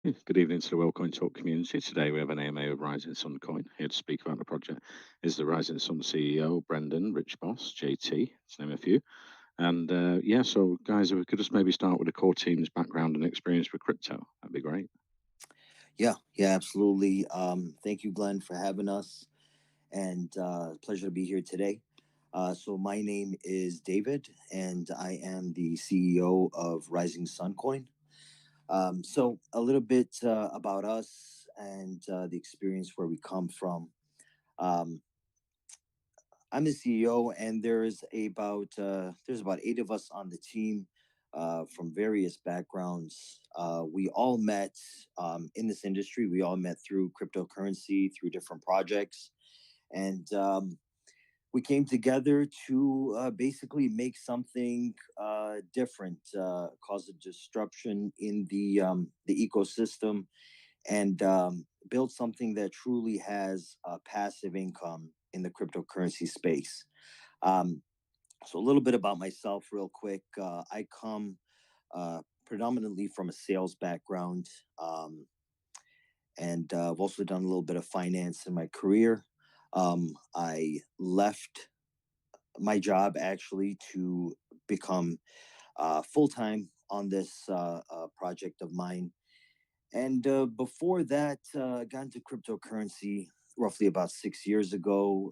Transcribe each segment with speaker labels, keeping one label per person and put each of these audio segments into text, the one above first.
Speaker 1: Good evening to the WellCoin Talk community. Today we have an AMA of Rising Sun Coin. Here to speak about the project is the Rising Sun CEO, Brendan, Rich Boss, JT, to name a few. And yeah, so guys, if we could just maybe start with the core team's background and experience with crypto, that'd be great.
Speaker 2: Yeah, absolutely. Thank you, Glenn, for having us, and pleasure to be here today. So my name is David, and I am the CEO of Rising Sun Coin. So a little bit about us and the experience where we come from. Um, I'm the CEO, and there's about eight of us on the team from various backgrounds. We all met in this industry. We all met through cryptocurrency, through different projects, and we came together to basically make something different, cause a disruption in the ecosystem, and build something that truly has passive income in the cryptocurrency space. Um, so, a little bit about myself, real quick. I come predominantly from a sales background, and I've also done a little bit of finance in my career. I left my job actually to become full time on this project of mine. And before that, I got into cryptocurrency roughly about 6 years ago.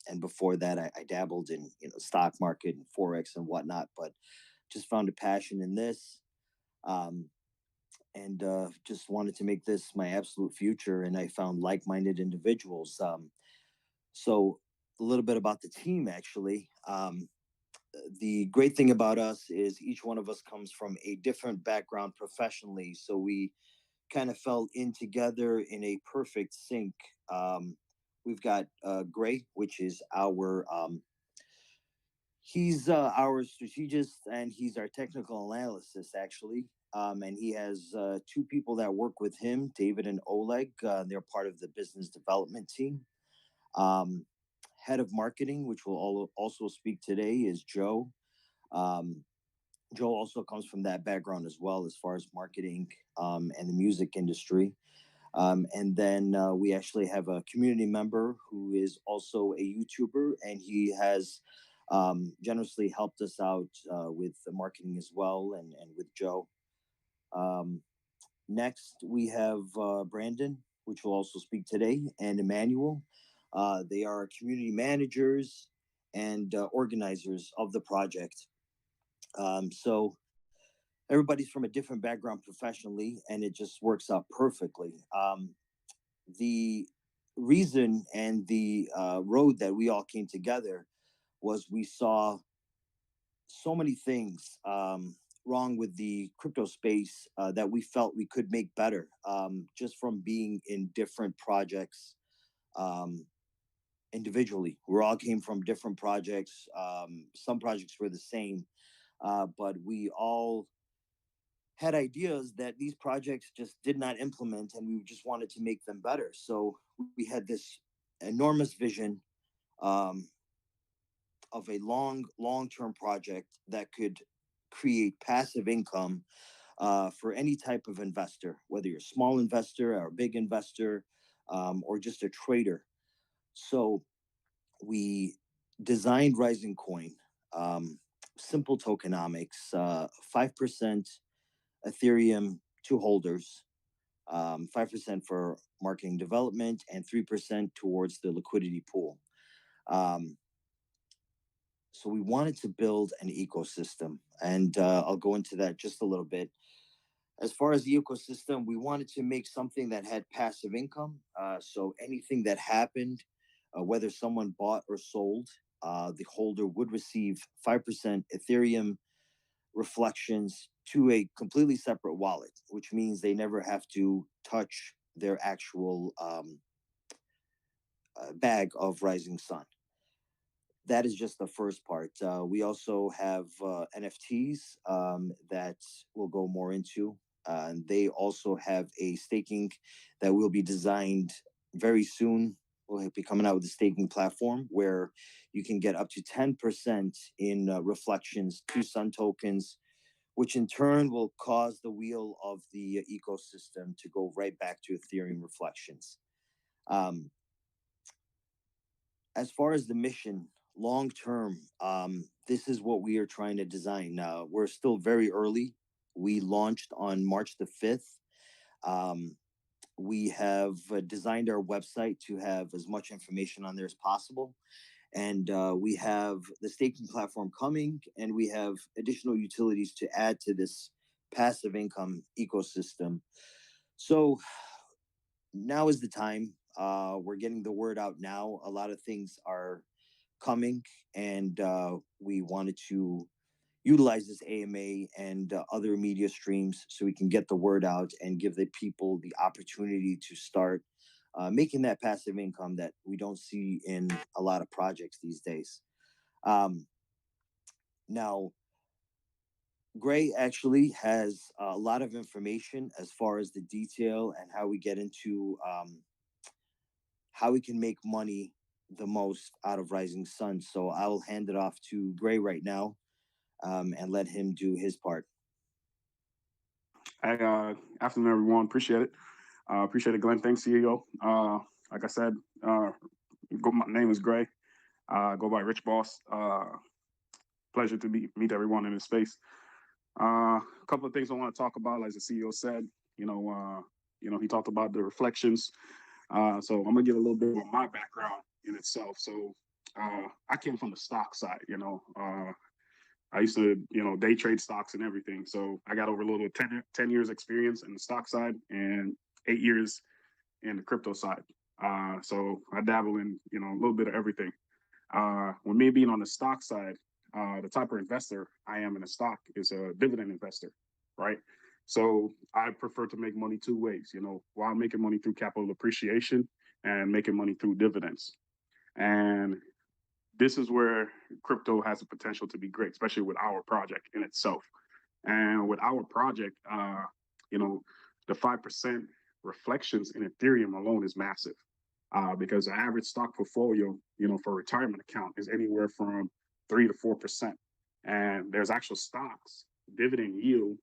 Speaker 2: And before that, I dabbled in stock market and forex and whatnot, but just found a passion in this, um, and just wanted to make this my absolute future. And I found like-minded individuals. So a little bit about the team, actually. The great thing about us is each one of us comes from a different background professionally, so we kind of fell in together in a perfect sync. We've got Gray, which is he's our strategist, and he's our technical analyst actually. And he has two people that work with him, David and Oleg. They're part of the business development team. Um, Head of marketing, which will also speak today, is Joe. Um, Joe also comes from that background as well, as far as marketing and the music industry. And then we actually have a community member who is also a YouTuber, and he has generously helped us out with the marketing as well, and with Joe. Um, Next, we have Brandon, which will also speak today, and Emmanuel. They are community managers and organizers of the project. So everybody's from a different background professionally, and it just works out perfectly. The reason and the road that we all came together was we saw so many things wrong with the crypto space that we felt we could make better, just from being in different projects um, individually. We all came from different projects. Some projects were the same, but we all had ideas that these projects just did not implement, and we just wanted to make them better. So we had this enormous vision um, of a long-term project that could create passive income for any type of investor, whether you're a small investor or a big investor, or just a trader. So we designed Rising Coin, um, simple tokenomics, 5% Ethereum to holders, 5% for marketing development, and 3% towards the liquidity pool. Um, so we wanted to build an ecosystem, and I'll go into that just a little bit. As far as the ecosystem, we wanted to make something that had passive income. So anything that happened, whether someone bought or sold, the holder would receive 5% Ethereum reflections to a completely separate wallet, which means they never have to touch their actual bag of Rising Sun. That is just the first part. We also have NFTs that we'll go more into. And they also have a staking that will be designed very soon. We'll be coming out with a staking platform where you can get up to 10% in reflections to Sun tokens which in turn will cause the wheel of the ecosystem to go right back to Ethereum reflections. Um, as far as the mission, long term, this is what we are trying to design. We're still very early. We launched on March the 5th. Um, we have designed our website to have as much information on there as possible. And we have the staking platform coming, and we have additional utilities to add to this passive income ecosystem. So now is the time. We're getting the word out now. A lot of things are coming, and we wanted to utilize this AMA and other media streams so we can get the word out and give the people the opportunity to start making that passive income that we don't see in a lot of projects these days. Um, now, Gray actually has a lot of information as far as the detail and how we get into how we can make money the most out of Rising Sun. So I will hand it off to Gray right now and let him do his part.
Speaker 3: Hey, afternoon, everyone. Appreciate it. Appreciate it, Glenn. Thanks, CEO. Like I said, my name is Gray. Go by Rich Boss. Pleasure to meet everyone in this space. A couple of things I want to talk about, as the CEO said. He talked about the reflections. So I'm gonna give a little bit of my background in itself. So I came from the stock side. I used to, day trade stocks and everything. So I got over a little 10 years experience in the stock side and 8 years in the crypto side. So I dabble in, a little bit of everything. With me being on the stock side, the type of investor I am in a stock is a dividend investor, right? So I prefer to make money two ways, while making money through capital appreciation and making money through dividends. And this is where crypto has the potential to be great, especially with our project in itself. And with our project, the 5% reflections in Ethereum alone is massive because the average stock portfolio, for a retirement account is anywhere from 3 to 4%. And there's actual stocks, dividend yield,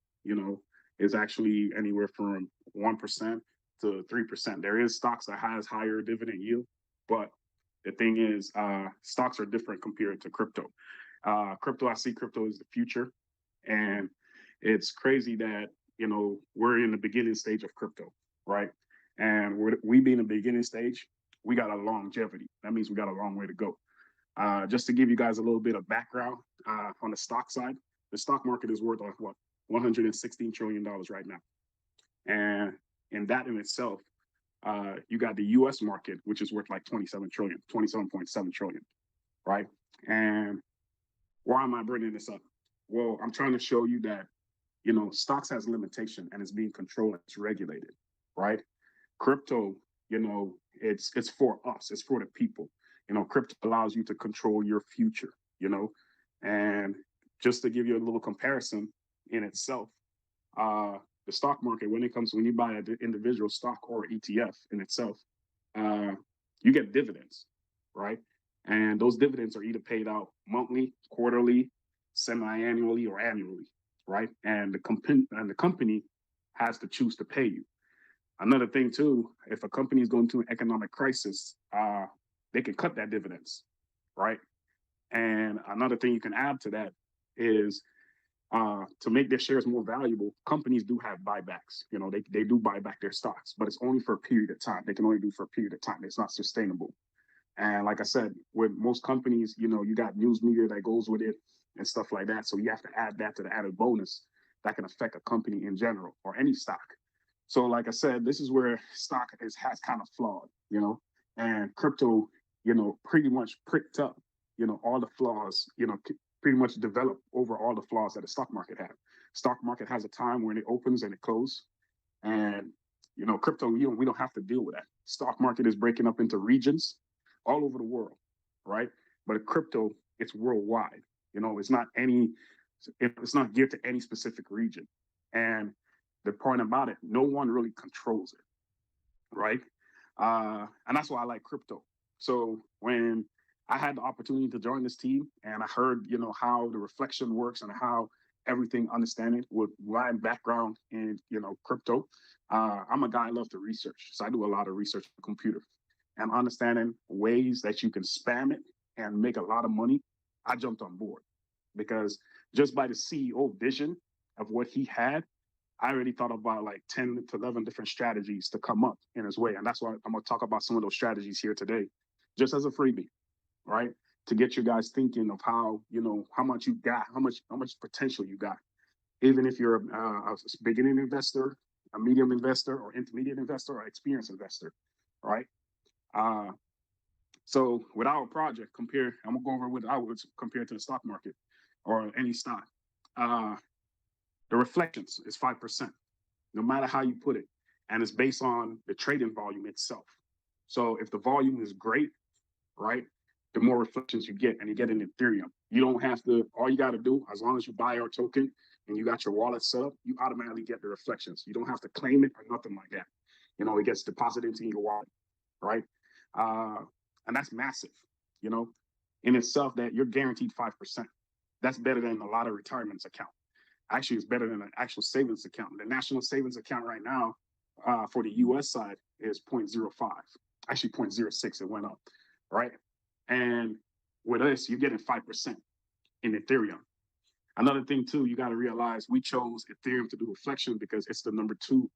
Speaker 3: is actually anywhere from 1% to 3%. There is stocks that has higher dividend yield, but the thing is, stocks are different compared to crypto. I see crypto as the future. And it's crazy that, we're in the beginning stage of crypto, right? And we being in the beginning stage, we got a longevity. That means we got a long way to go. Just to give you guys a little bit of background on the stock side, the stock market is worth what, $116 trillion right now. And in that in itself, you got the U.S. market, which is worth like 27.7 trillion, right? And why am I bringing this up? Well, I'm trying to show you that, stocks has limitation and it's being controlled, it's regulated, right? Crypto, it's for us, it's for the people. Crypto allows you to control your future, and just to give you a little comparison in itself, the stock market, when you buy an individual stock or ETF in itself, you get dividends, right? And those dividends are either paid out monthly, quarterly, semi-annually, or annually, right? And the company has to choose to pay you. Another thing too, if a company is going through an economic crisis, they can cut that dividends, right? And another thing you can add to that is to make their shares more valuable, companies do have buybacks. They do buy back their stocks, but it's only for a period of time. They can only do for a period of time. It's not sustainable. And like I said, with most companies, you got news media that goes with it and stuff like that. So you have to add that to the added bonus that can affect a company in general or any stock. So like I said, this is where stock has kind of flawed, and crypto, pretty much pricked up, all the flaws, pretty much developed over all the flaws that the stock market had. Stock market has a time when it opens and it closes. And, crypto, we don't have to deal with that. Stock market is breaking up into regions all over the world, right? But crypto, it's worldwide. It's not geared to any specific region. And the point about it, no one really controls it, right? And that's why I like crypto. So when I had the opportunity to join this team and I heard, how the reflection works and how, everything, understanding with my background in, crypto. I'm a guy I love to research. So I do a lot of research on the computer and understanding ways that you can spam it and make a lot of money. I jumped on board because just by the CEO vision of what he had, I already thought about like 10 to 11 different strategies to come up in his way. And that's why I'm going to talk about some of those strategies here today, just as a freebie, right? To get you guys thinking of how, how much you got, how much potential you got. Even if you're a beginning investor, a medium investor, or intermediate investor, or experienced investor, right? So with our project, I'm gonna go over what I would compare to the stock market or any stock. The reflections is 5%, no matter how you put it. And it's based on the trading volume itself. So if the volume is great, right, the more reflections you get, and you get in Ethereum. You don't have to, all you got to do, as long as you buy our token and you got your wallet set up, you automatically get the reflections. You don't have to claim it or nothing like that. It gets deposited into your wallet, right? And that's massive, in itself, that you're guaranteed 5%. That's better than a lot of retirements account. Actually, it's better than an actual savings account. The national savings account right now for the US side is 0.05, actually 0.06, it went up, right? And with us, you're getting 5% in Ethereum. Another thing too, you got to realize we chose Ethereum to do reflection because it's the number 2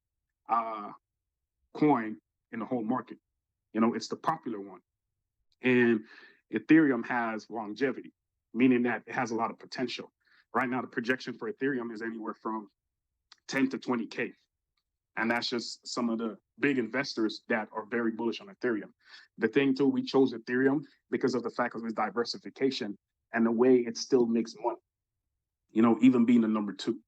Speaker 3: coin in the whole market. It's the popular one. And Ethereum has longevity, meaning that it has a lot of potential. Right now, the projection for Ethereum is anywhere from 10 to 20K. And that's just some of the big investors that are very bullish on Ethereum. The thing too, we chose Ethereum because of the fact of its diversification and the way it still makes money, even being the number 2.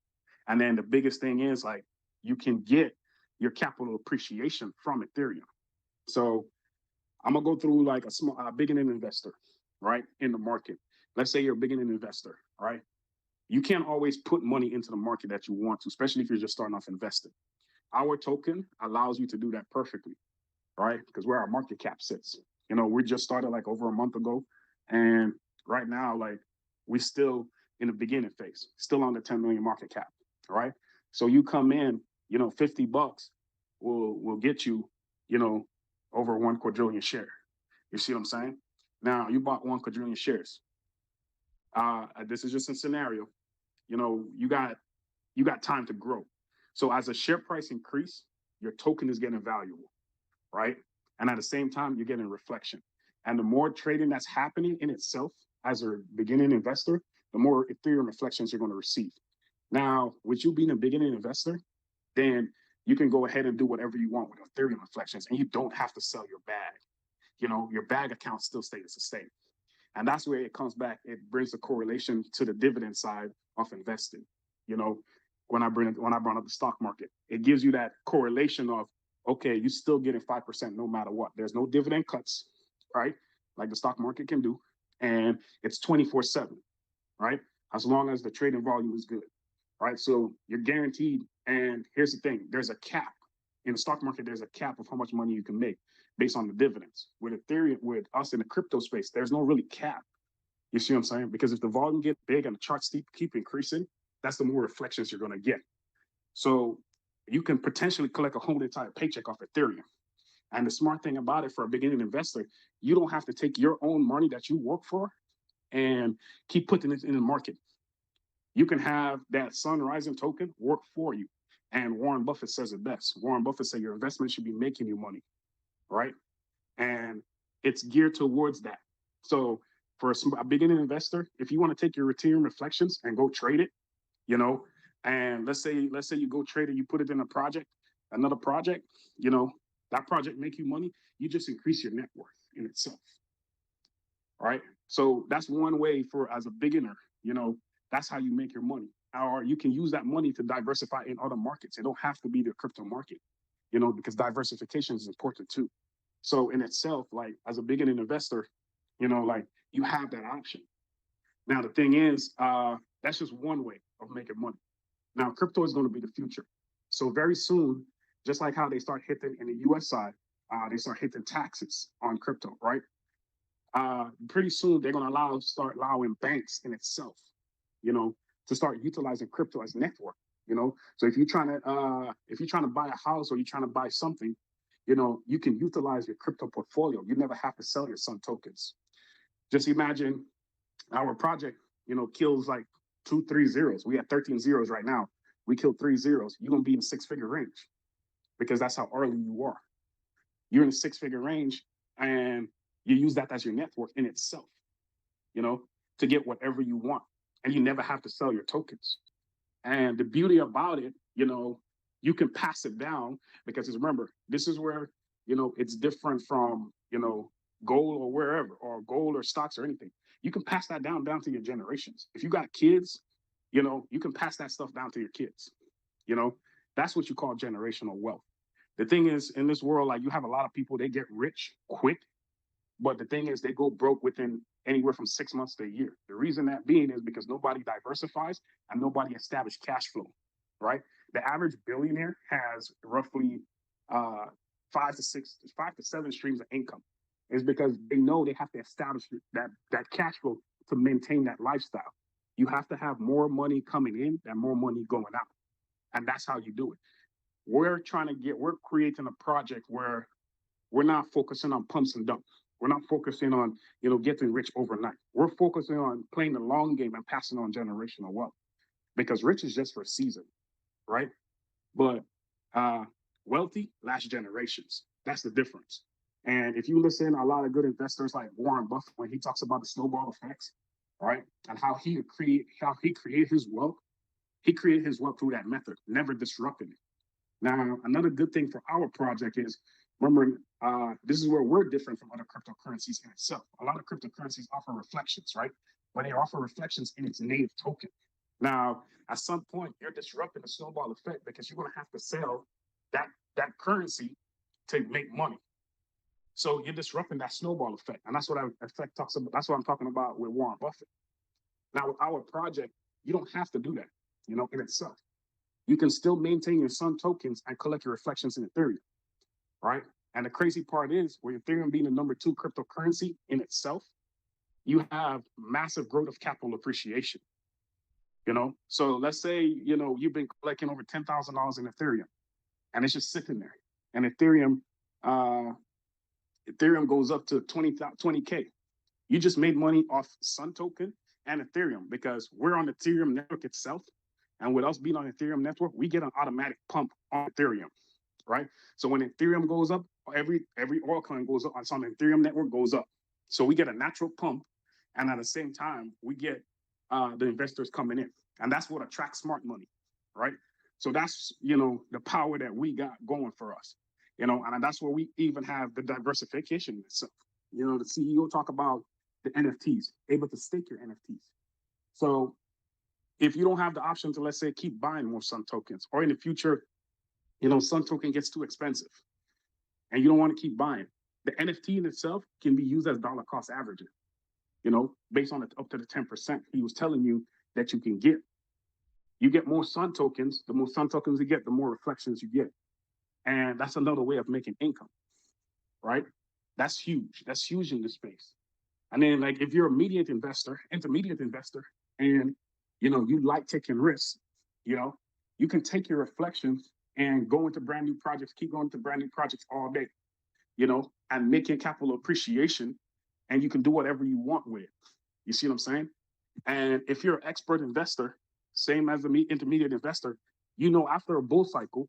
Speaker 3: And then the biggest thing is like, you can get your capital appreciation from Ethereum. So I'm gonna go through like a beginning investor, right, in the market. Let's say you're a beginning investor, right? You can't always put money into the market that you want to, especially if you're just starting off investing. Our token allows you to do that perfectly, right? Because where our market cap sits. We just started like over a month ago. And right now, like, we still in the beginning phase, still on the 10 million market cap, right? So you come in, $50 will get you, over 1 quadrillion share. You see what I'm saying? Now you bought 1 quadrillion shares. This is just a scenario. You got time to grow. So as a share price increase, your token is getting valuable, right? And at the same time, you're getting reflection. And the more trading that's happening in itself as a beginning investor, the more Ethereum reflections you're going to receive. Now, with you being a beginning investor, then you can go ahead and do whatever you want with Ethereum reflections, and you don't have to sell your bag. Your bag account still stays the same. And that's where it comes back. It brings a correlation to the dividend side of investing. When I brought up the stock market, it gives you that correlation of, okay, you're still getting 5% no matter what. There's no dividend cuts, right? Like the stock market can do. And it's 24/7, right? As long as the trading volume is good, right? So you're guaranteed. And here's the thing, there's a cap. In the stock market, there's a cap of how much money you can make based on the dividends. With Ethereum, with us in the crypto space, there's no really cap. You see what I'm saying? Because if the volume gets big and the charts keep increasing, that's the more reflections you're going to get. So you can potentially collect a whole entire paycheck off Ethereum. And the smart thing about it for a beginning investor, you don't have to take your own money that you work for and keep putting it in the market. You can have that sun rising token work for you. And Warren Buffett says it best. Warren Buffett said your investment should be making you money, right? And it's geared towards that. So for a beginning investor, if you want to take your Ethereum reflections and go trade it, and let's say you go trade it, you put it in another project, that project make you money, you just increase your net worth in itself, right? So that's one way as a beginner, that's how you make your money. Or you can use that money to diversify in other markets. It don't have to be the crypto market, because diversification is important too. So in itself, like as a beginning investor, like you have that option. Now, the thing is, that's just one way of making money. Now, crypto is going to be the future. So very soon, just like how they start hitting in the US side, they start hitting taxes on crypto, right? Pretty soon, they're going to start allowing banks in itself, to start utilizing crypto as network. So if you're trying to buy a house or you're trying to buy something, you can utilize your crypto portfolio. You never have to sell your Sun tokens. Just imagine our project, kills like 2-3 zeros. We have 13 zeros right now. We killed 3 zeros. You're gonna be in a 6-figure range because that's how early you are. You're in a 6-figure range, and you use that as your network in itself, to get whatever you want, and you never have to sell your tokens. And the beauty about it, you can pass it down, because remember, this is where, it's different from, gold or wherever, or gold or stocks or anything. You can pass that down to your generations. If you got kids, you can pass that stuff down to your kids. That's what you call generational wealth. The thing is, in this world, like, you have a lot of people, they get rich quick, but the thing is, they go broke within anywhere from 6 months to a year. The reason that being is because nobody diversifies and nobody established cash flow, right? The average billionaire has roughly 5 to 7 streams of income. Is because they know they have to establish that cash flow to maintain that lifestyle. You have to have more money coming in than more money going out. And that's how you do it. We're creating a project where we're not focusing on pumps and dumps. We're not focusing on, getting rich overnight. We're focusing on playing the long game and passing on generational wealth, because rich is just for a season, right? But wealthy lasts generations. That's the difference. And if you listen, a lot of good investors like Warren Buffett, when he talks about the snowball effects, right, and how he created his wealth, he created his wealth through that method, never disrupting it. Now, another good thing for our project is, remembering, this is where we're different from other cryptocurrencies in itself. A lot of cryptocurrencies offer reflections, right? But they offer reflections in its native token. Now, at some point, you're disrupting the snowball effect, because you're going to have to sell that currency to make money. So you're disrupting that snowball effect. And that's what effect talks about. That's what I'm talking about with Warren Buffett. Now, with our project, you don't have to do that, in itself. You can still maintain your Sun tokens and collect your reflections in Ethereum, right? And the crazy part is, with Ethereum being the number 2 cryptocurrency in itself, you have massive growth of capital appreciation. So let's say, you've been collecting over $10,000 in Ethereum, and it's just sitting there. And Ethereum goes up to 20K. You just made money off Sun token and Ethereum, because we're on the Ethereum network itself. And with us being on the Ethereum network, we get an automatic pump on Ethereum, right? So when Ethereum goes up, every altcoin goes up. It's on the Ethereum network, goes up. So we get a natural pump, and at the same time, we get the investors coming in. And that's what attracts smart money, right? So that's, the power that we got going for us. And that's where we even have the diversification itself. The CEO talk about the NFTs, able to stake your NFTs. So if you don't have the option to, let's say, keep buying more Sun tokens, or in the future, Sun token gets too expensive and you don't want to keep buying, the NFT in itself can be used as dollar cost averaging, based on up to the 10% he was telling you that you can get. You get more Sun tokens, the more Sun tokens you get, the more reflections you get. And that's another way of making income, right? That's huge. That's huge in this space. And then, like, if you're a intermediate investor, and, you like taking risks, you can take your reflections and go into brand new projects, keep going to brand new projects all day, and making capital appreciation, and you can do whatever you want with it. You see what I'm saying? And if you're an expert investor, same as the intermediate investor, after a bull cycle,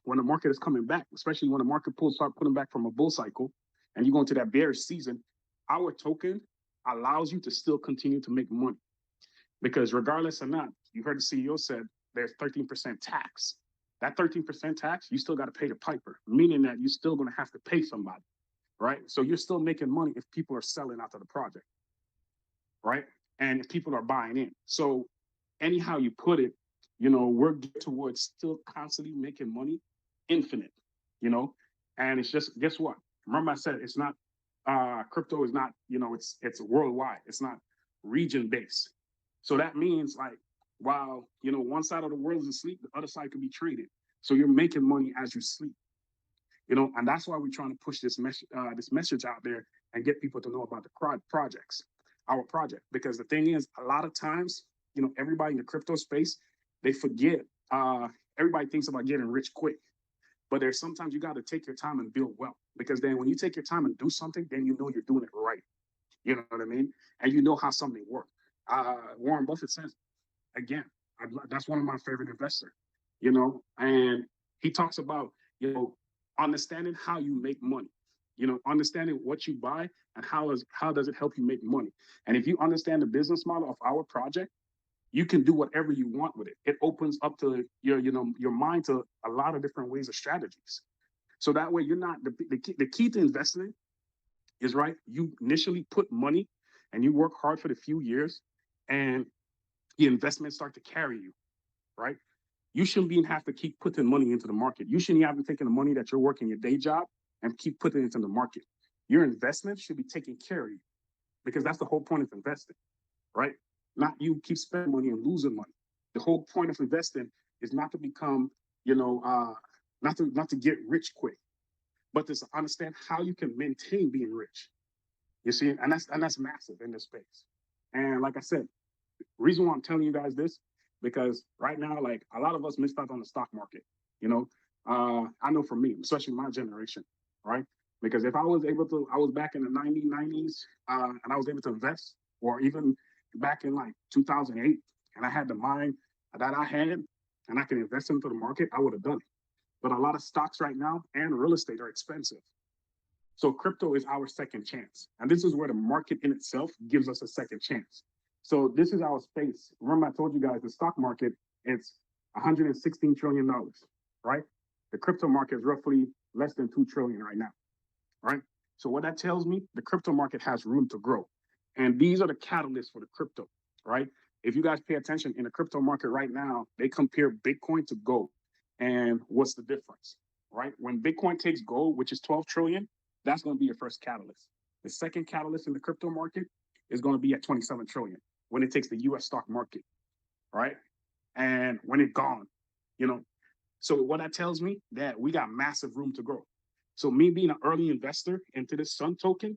Speaker 3: when the market is coming back, especially when the market start pulling back from a bull cycle, and you go into that bearish season, our token allows you to still continue to make money. Because regardless or not, you heard the CEO said there's 13% tax. That 13% tax, you still got to pay the piper, meaning that you're still going to have to pay somebody, right? So you're still making money if people are selling out of the project, right? And if people are buying in. So anyhow you put it, we're towards still constantly making money, infinite, and it's just, guess what? Remember I said, it's not, crypto is not, it's worldwide. It's not region based. So that means, like, while, one side of the world is asleep, the other side can be traded. So you're making money as you sleep, and that's why we're trying to push this message out there and get people to know about the projects, our project. Because the thing is, a lot of times everybody in the crypto space, they forget. Everybody thinks about getting rich quick, but there's sometimes you got to take your time and build wealth, because then when you take your time and do something, then you know you're doing it right. You know what I mean? And you know how something works. Warren Buffett says, again, that's one of my favorite investors, and he talks about, understanding how you make money, understanding what you buy and how does it help you make money. And if you understand the business model of our project, you can do whatever you want with it. It opens up to your mind to a lot of different ways of strategies. So that way you're not, the key to investing is, right, you initially put money and you work hard for the few years, and the investments start to carry you, right? You shouldn't even have to keep putting money into the market. You shouldn't have to taking the money that you're working your day job and keep putting it into the market. Your investment should be taking care of you, because that's the whole point of investing, right? Not you keep spending money and losing money. The whole point of investing is not to become, not to get rich quick, but to understand how you can maintain being rich. You see, and that's massive in this space. And like I said, reason why I'm telling you guys this, because right now, like, a lot of us missed out on the stock market. I know for me, especially my generation, right? Because if I was back in the 90s, and I was able to invest, or even back in like 2008, and I had the mind that I had, and I could invest into the market, I would have done it. But a lot of stocks right now and real estate are expensive. So crypto is our second chance. And this is where the market in itself gives us a second chance. So this is our space. Remember, I told you guys the stock market, it's $116 trillion, right? The crypto market is roughly less than 2 trillion right now, right? So what that tells me, the crypto market has room to grow. And these are the catalysts for the crypto, right? If you guys pay attention, in the crypto market right now, they compare Bitcoin to gold. And what's the difference, right? When Bitcoin takes gold, which is 12 trillion, that's going to be your first catalyst. The second catalyst in the crypto market is going to be at 27 trillion when it takes the US stock market, right? And when it's gone, So what that tells me, that we got massive room to grow. So me being an early investor into this Sun token,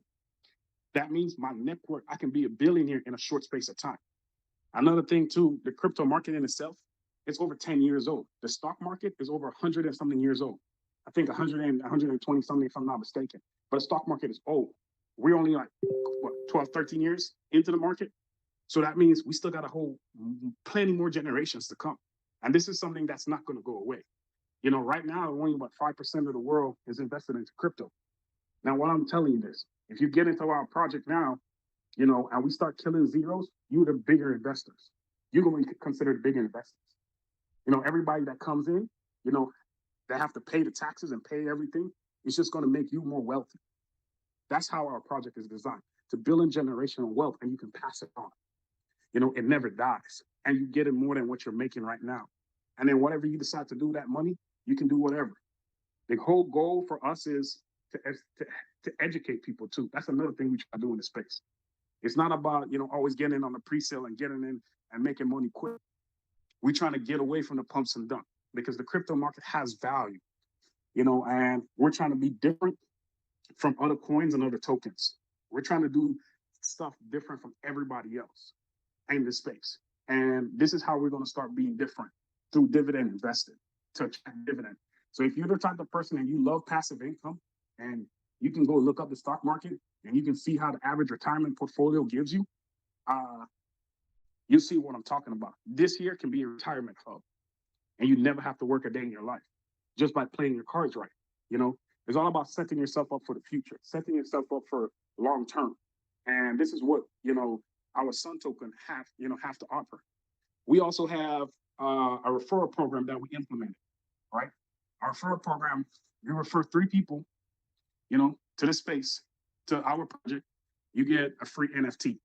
Speaker 3: that means my network, I can be a billionaire in a short space of time. Another thing too, the crypto market in itself, it's over 10 years old. The stock market is over 100 and something years old. I think 120 something, if I'm not mistaken. But the stock market is old. We're only like, 12, 13 years into the market. So that means we still got a whole plenty more generations to come. And this is something that's not going to go away. Right now, only about 5% of the world is invested into crypto. Now, what I'm telling you this, if you get into our project now, and we start killing zeros, you're the bigger investors. You're going to be considered bigger investors. Everybody that comes in, they have to pay the taxes and pay everything. It's just going to make you more wealthy. That's how our project is designed, to build in generational wealth, and you can pass it on. It never dies, and you get it more than what you're making right now. And then whatever you decide to do with that money, you can do whatever. The whole goal for us is to educate people too. That's another thing we try to do in the space. It's not about, always getting in on the pre-sale and getting in and making money quick. We're trying to get away from the pumps and dumps, because the crypto market has value, and we're trying to be different from other coins and other tokens. We're trying to do stuff different from everybody else in this space. And this is how we're going to start being different, through dividend investing, to attract dividend. So if you're the type of person and you love passive income, and you can go look up the stock market and you can see how the average retirement portfolio gives you, you'll see what I'm talking about. This year can be a retirement hub, and you never have to work a day in your life just by playing your cards right. It's all about setting yourself up for the future, setting yourself up for long term. And this is what, our Sun token have to offer. We also have a referral program that we implemented, right? Our referral program, we refer 3 people, to the space, to our project, you get a free NFT,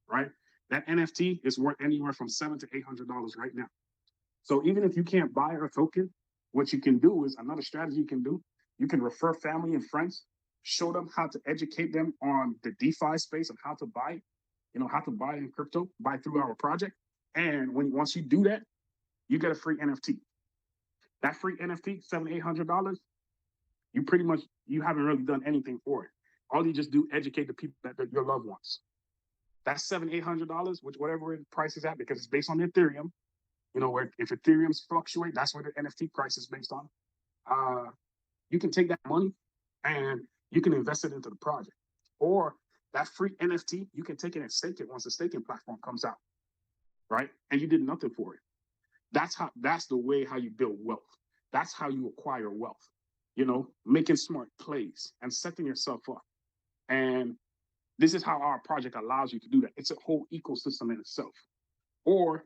Speaker 3: right? That NFT is worth anywhere from $700 to $800 right now. So even if you can't buy our token, what you can do is, another strategy you can do, you can refer family and friends, show them how to educate them on the DeFi space and how to buy, how to buy in crypto, buy through our project. And once you do that, you get a free NFT. That free NFT, $700, $800, you haven't really done anything for it. All you just do, educate the people that your loved ones. That's $700-800, which whatever the price is at, because it's based on Ethereum. You know, where if Ethereum's fluctuate, that's where the NFT price is based on. You can take that money and you can invest it into the project. Or that free NFT, you can take it and stake it once the staking platform comes out, right? And you did nothing for it. That's the way how you build wealth. That's how you acquire wealth. You know, making smart plays and setting yourself up. And this is how our project allows you to do that. It's a whole ecosystem in itself. Or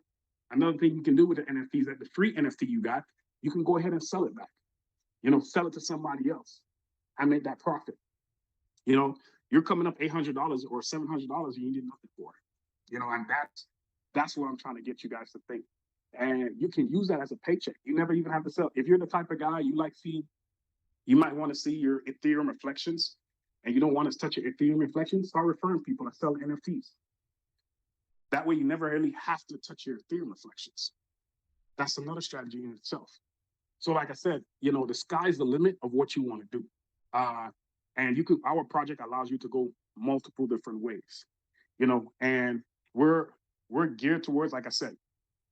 Speaker 3: another thing you can do with the NFTs, that the free NFT you got, you can go ahead and sell it back. You know, sell it to somebody else and make that profit. You know, you're coming up $800 or $700 and you did nothing for it. You know, and that's what I'm trying to get you guys to think. And you can use that as a paycheck. You never even have to sell. If you're the type of guy you like seeing, you might want to see your Ethereum reflections, and you don't want to touch your Ethereum reflections, start referring people to sell NFTs. That way you never really have to touch your Ethereum reflections. That's another strategy in itself. So like I said, you know, the sky's the limit of what you want to do. And our project allows you to go multiple different ways, you know, and we're geared towards, like I said,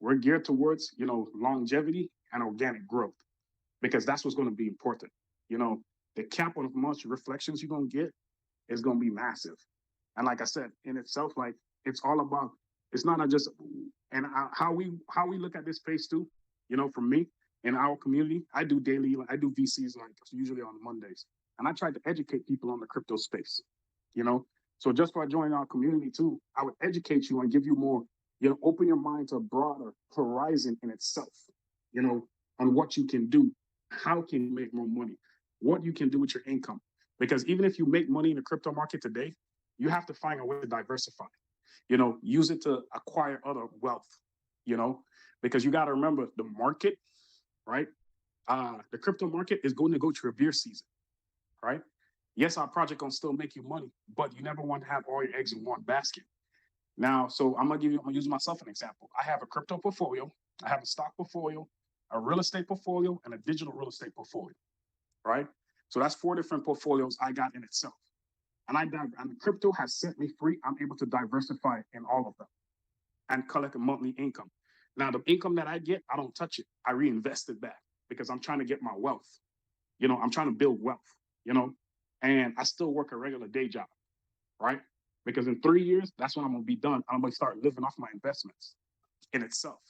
Speaker 3: we're geared towards, you know, longevity and organic growth, because that's what's going to be important. You know, the cap on how much reflections you're going to get is going to be massive. And like I said, in itself, like it's all about, it's not just, and how we look at this space too, you know, for me, in our community, I do VCs like usually on Mondays, and I try to educate people on the crypto space, you know. So just by joining our community too, I would educate you and give you more, you know, open your mind to a broader horizon in itself, you know, on what you can do, how can you make more money, what you can do with your income. Because even if you make money in the crypto market today, you have to find a way to diversify, you know, use it to acquire other wealth, you know, because you got to remember the market, right? The crypto market is going to go through a beer season, right? Yes, our project gonna still make you money, but you never want to have all your eggs in one basket. Now, so I'm gonna use myself an example. I have a crypto portfolio, I have a stock portfolio, a real estate portfolio, and a digital real estate portfolio, right? So that's 4 different portfolios I got in itself. And crypto has set me free. I'm able to diversify in all of them and collect a monthly income. Now, the income that I get, I don't touch it. I reinvest it back because I'm trying to get my wealth. You know, I'm trying to build wealth, you know, and I still work a regular day job, right? Because in 3 years, that's when I'm going to be done. I'm going to start living off my investments in itself.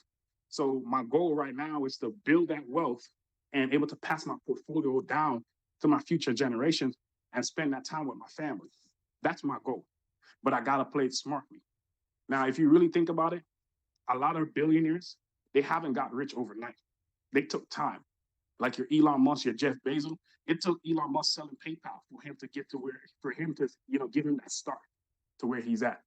Speaker 3: So my goal right now is to build that wealth and able to pass my portfolio down to my future generations and spend that time with my family. That's my goal. But I got to play it smartly. Now, if you really think about it, a lot of billionaires, they haven't got rich overnight. They took time. Like your Elon Musk, your Jeff Bezos, it took Elon Musk selling PayPal for him to get to where, for him to, you know, give him that start to where he's at.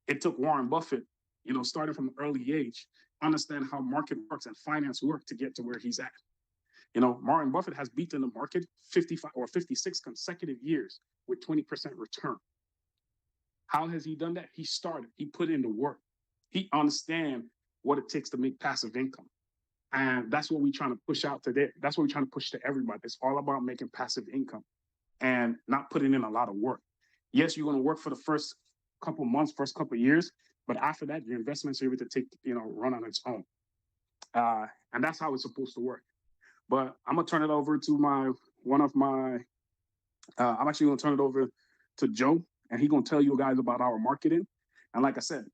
Speaker 3: It took Warren Buffett, you know, starting from an early age, understand how market works and finance work to get to where he's at. You know, Warren Buffett has beaten the market 55 or 56 consecutive years with 20% return. How has he done that? He started, he put in the work. He understands what it takes to make passive income. And that's what we're trying to push out today. That's what we're trying to push to everybody. It's all about making passive income and not putting in a lot of work. Yes, you're going to work for the first couple months, first couple years, but after that, your investments are able to take, you know, run on its own. And that's how it's supposed to work. But I'm going to turn it over to I'm actually going to turn it over to Joe, and he's going to tell you guys about our marketing. And like I said,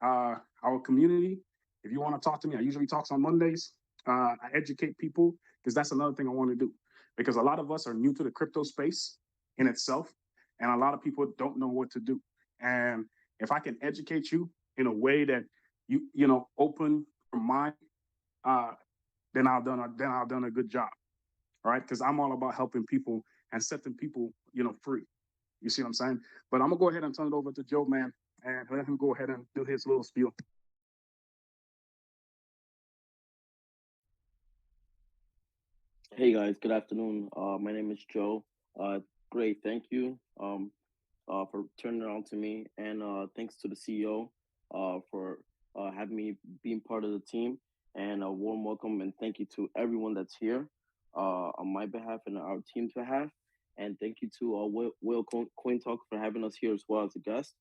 Speaker 3: our community, if you want to talk to me, I usually talk on Mondays. I educate people because that's another thing I want to do. Because a lot of us are new to the crypto space in itself, and a lot of people don't know what to do. And if I can educate you in a way that you know open your mind, then I've done a good job. All right, because I'm all about helping people and setting people, you know, free. You see what I'm saying? But I'm gonna go ahead and turn it over to Joe, man, and let him go ahead and do his little spiel.
Speaker 4: Hey guys, good afternoon. My name is Joe. Great, thank you for turning it on to me, and thanks to the CEO for having me being part of the team. And a warm welcome and thank you to everyone that's here on my behalf and our team's behalf. And thank you to Will Coin Talk for having us here as well as a guest.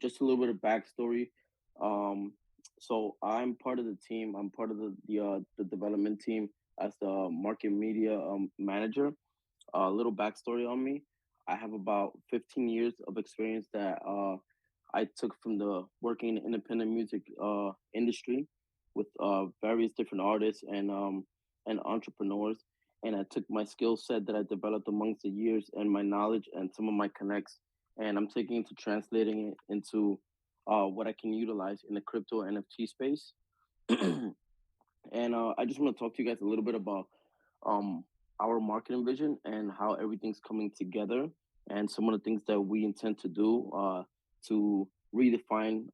Speaker 4: Just a little bit of backstory. Um, so I'm part of the team. I'm part of the development team as the market media manager. A little backstory on me: I have about 15 years of experience that I took from the working in the independent music industry with various different artists and entrepreneurs. And I took my skill set that I developed amongst the years and my knowledge and some of my connects, and I'm taking it to translating it into what I can utilize in the crypto NFT space. And I just want to talk to you guys a little bit about um, our marketing vision and how everything's coming together, and some of the things that we intend to do to redefine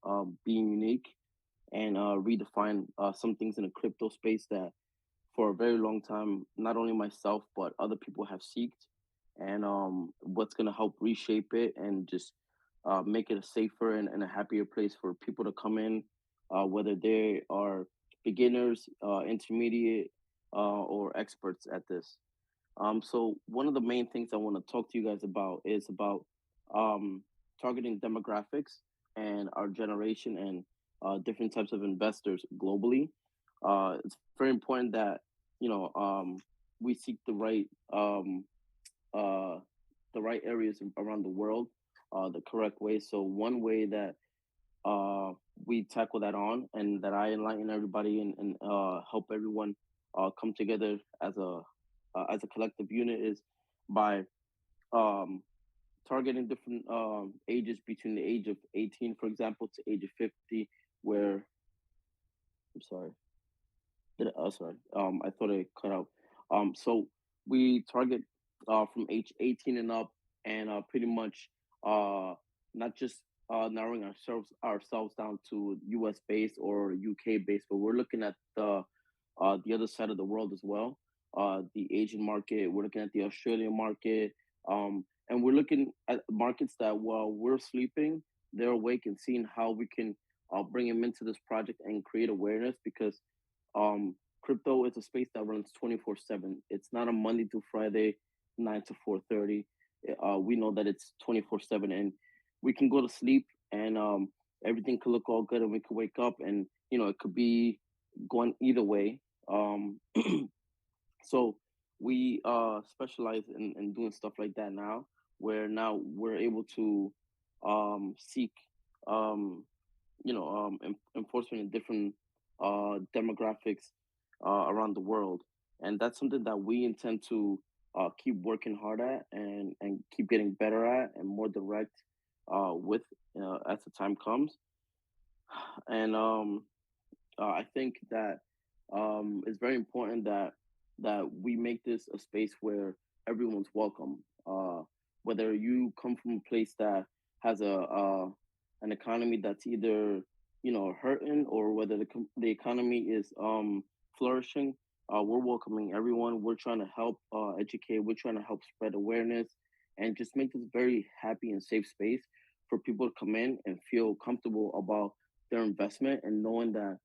Speaker 4: being unique and redefine some things in the crypto space that for a very long time, not only myself but other people have seeked, and what's going to help reshape it and just make it a safer and a happier place for people to come in, whether they are beginners, intermediate, or experts at this. So one of the main things I want to talk to you guys about is about um, targeting demographics and our generation and different types of investors globally. It's very important that we seek uh, the right areas around the world the correct way. So one way that uh, we tackle that on, and that I enlighten everybody and help everyone come together as a collective unit is by um, targeting different ages between the age of 18, for example, to age of 50. Where I'm sorry, sorry, I thought it cut out. So we target from age 18 and up, and pretty much not just narrowing ourselves down to U.S. based or UK based, but we're looking at the other side of the world as well. The Asian market, we're looking at the Australian market, and we're looking at markets that while we're sleeping, they're awake and seeing how we can bring them into this project and create awareness, because um, crypto is a space that runs 24/7. It's not a Monday to Friday, 9 to 4:30. We know that it's 24/7, and we can go to sleep and everything could look all good, and we could wake up and it could be going either way. Um, so we specialize in doing stuff like that now, where now we're able to seek um, enforcement in different demographics around the world, and that's something that we intend to keep working hard at and keep getting better at and more direct with as the time comes. And I think that it's very important that we make this a space where everyone's welcome. Whether you come from a place that has a an economy that's either hurting, or whether the economy is flourishing, we're welcoming everyone. We're trying to help educate. We're trying to help spread awareness and just make this very happy and safe space for people to come in and feel comfortable about their investment, and knowing that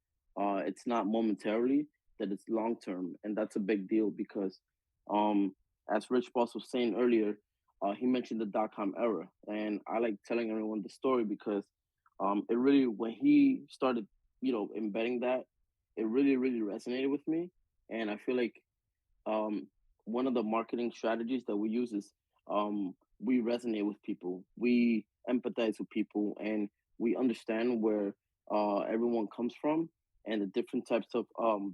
Speaker 4: it's not momentarily, that it's long term, and that's a big deal because, um, as Rich Boss was saying earlier, he mentioned the .com era, and I like telling everyone the story because it really, when he started, embedding that, it really really resonated with me, and I feel like um, one of the marketing strategies that we use is we resonate with people, we empathize with people, and we understand where everyone comes from and the different types of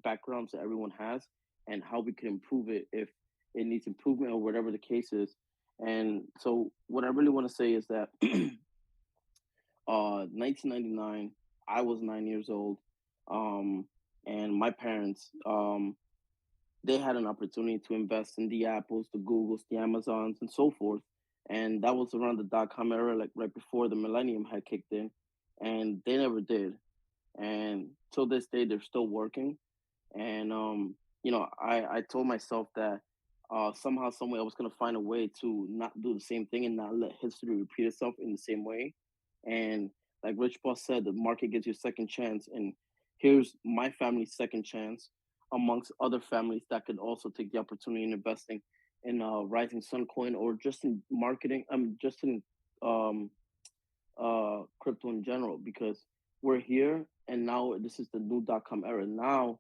Speaker 4: backgrounds that everyone has, and how we can improve it if it needs improvement or whatever the case is. And so, what I really want to say is that 1999, I was 9 years old, um, and my parents they had an opportunity to invest in the Apples, the Googles, the Amazons, and so forth. And that was around the .com era, like right before the millennium had kicked in, and they never did. And till this day, they're still working. And I told myself that somehow, some way, I was gonna find a way to not do the same thing and not let history repeat itself in the same way. And like Rich Boss said, the market gives you a second chance, and here's my family's second chance amongst other families that could also take the opportunity in investing in Rising Sun Coin, or just in marketing. Just in um, crypto in general, because we're here and now this is the new .com era. Now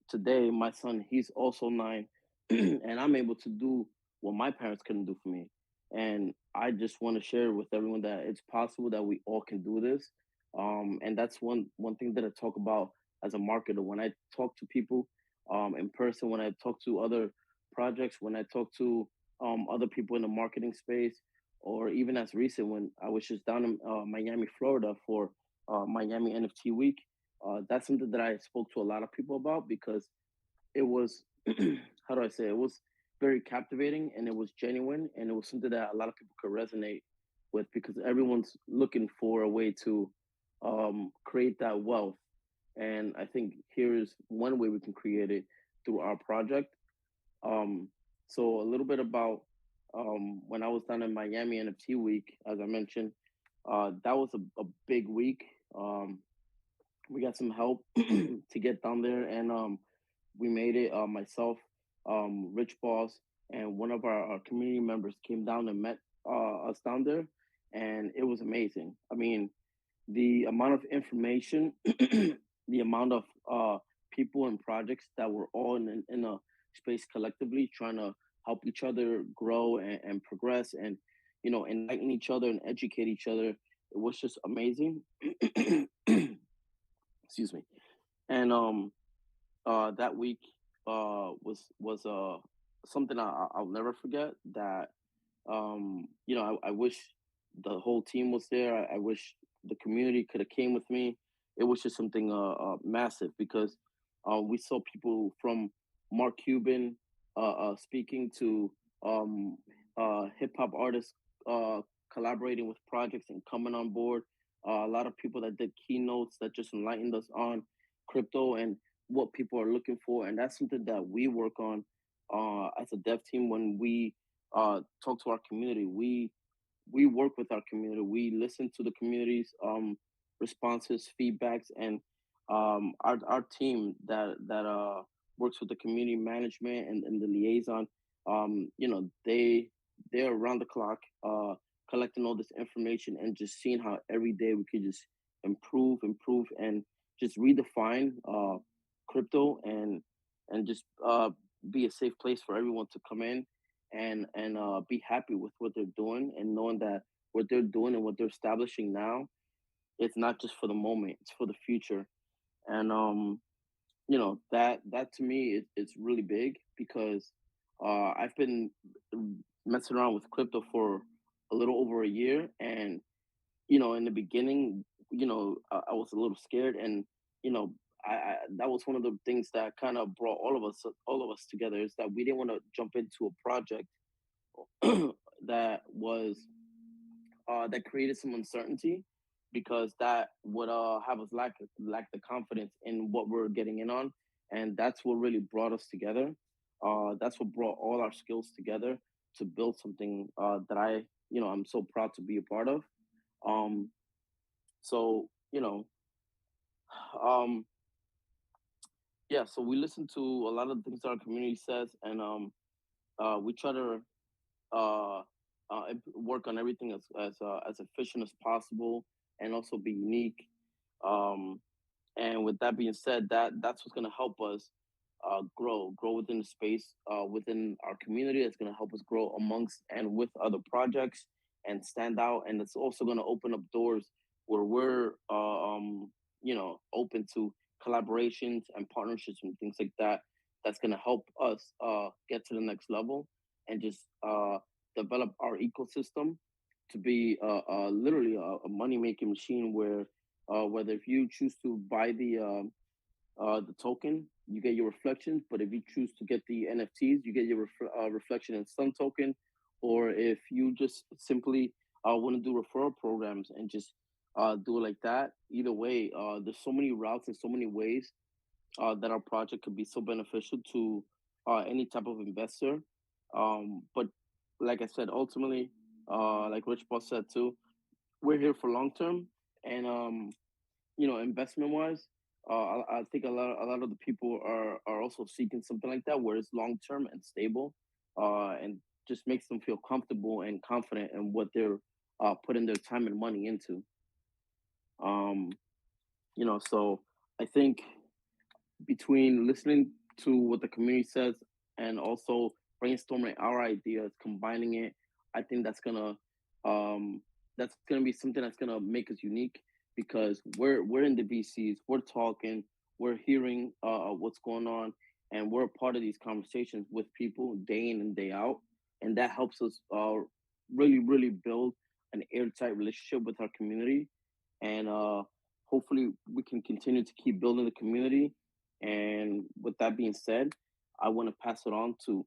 Speaker 4: today, my son, he's also 9, and I'm able to do what my parents couldn't do for me. And I just want to share with everyone that it's possible that we all can do this. And that's one thing that I talk about as a marketer. When I talk to people in person, when I talk to other projects, when I talk to other people in the marketing space, or even as recent when I was just down in Miami, Florida for Miami NFT Week, that's something that I spoke to a lot of people about because it was how do I say it was very captivating and it was genuine and it was something that a lot of people could resonate with because everyone's looking for a way to create that wealth. And I think here is one way we can create it through our project. Um, so a little bit about when I was down in Miami NFT week, as I mentioned, that was a big week. We got some help to get down there, and we made it. Myself, Rich Boss, and one of our community members came down and met us down there, and it was amazing. I mean, the amount of information, the amount of people and projects that were all in a space collectively trying to help each other grow and progress and enlighten each other and educate each other. It was just amazing. Excuse me. And that week was something I'll never forget. That I wish the whole team was there. I wish the community could have came with me. It was just something massive because we saw people from Mark Cuban speaking to um, hip hop artists uh, collaborating with projects and coming on board. A lot of people that did keynotes that just enlightened us on crypto and what people are looking for, and that's something that we work on as a dev team when we talk to our community. We work with our community. We listen to the community's responses, feedbacks, and our team that works with the community management and the liaison. They're around the clock collecting all this information and just seeing how every day we could just improve, and just redefine crypto and just be a safe place for everyone to come in and be happy with what they're doing and knowing that what they're doing and what they're establishing now, it's not just for the moment, it's for the future. And that to me is really big because I've been messing around with crypto for a little over a year, and in the beginning, I was a little scared, and you know, I that was one of the things that kind of brought all of us together, is that we didn't want to jump into a project that was that created some uncertainty, because that would have us lack the confidence in what we're getting in on, and that's what really brought us together. That's what brought all our skills together to build something that I'm so proud to be a part of. Um, so um, yeah. So we listen to a lot of the things that our community says, and we try to work on everything as efficient as possible, and also be unique. Um, and with that being said, that's what's going to help us grow within the space, within our community. It's going to help us grow amongst and with other projects and stand out. And it's also going to open up doors where we're, open to collaborations and partnerships and things like that. That's going to help us get to the next level and just develop our ecosystem to be literally a money making machine where whether if you choose to buy the token, you get your reflections. But if you choose to get the NFTs, you get your reflection in some token. Or if you just simply want to do referral programs and just do it like that, either way, there's so many routes and so many ways that our project could be so beneficial to any type of investor. But like I said, ultimately, like Rich Boss said too, we're here for long term, and investment wise, I think a lot of the people are also seeking something like that, where it's long term and stable, and just makes them feel comfortable and confident in what they're putting their time and money into. Um, so I think between listening to what the community says and also brainstorming our ideas, combining it, I think that's gonna be something that's gonna make us unique because we're in the VCs, we're talking, we're hearing what's going on, and we're a part of these conversations with people day in and day out, and that helps us really build an airtight relationship with our community, and hopefully we can continue to keep building the community. And with that being said, I want to pass it on to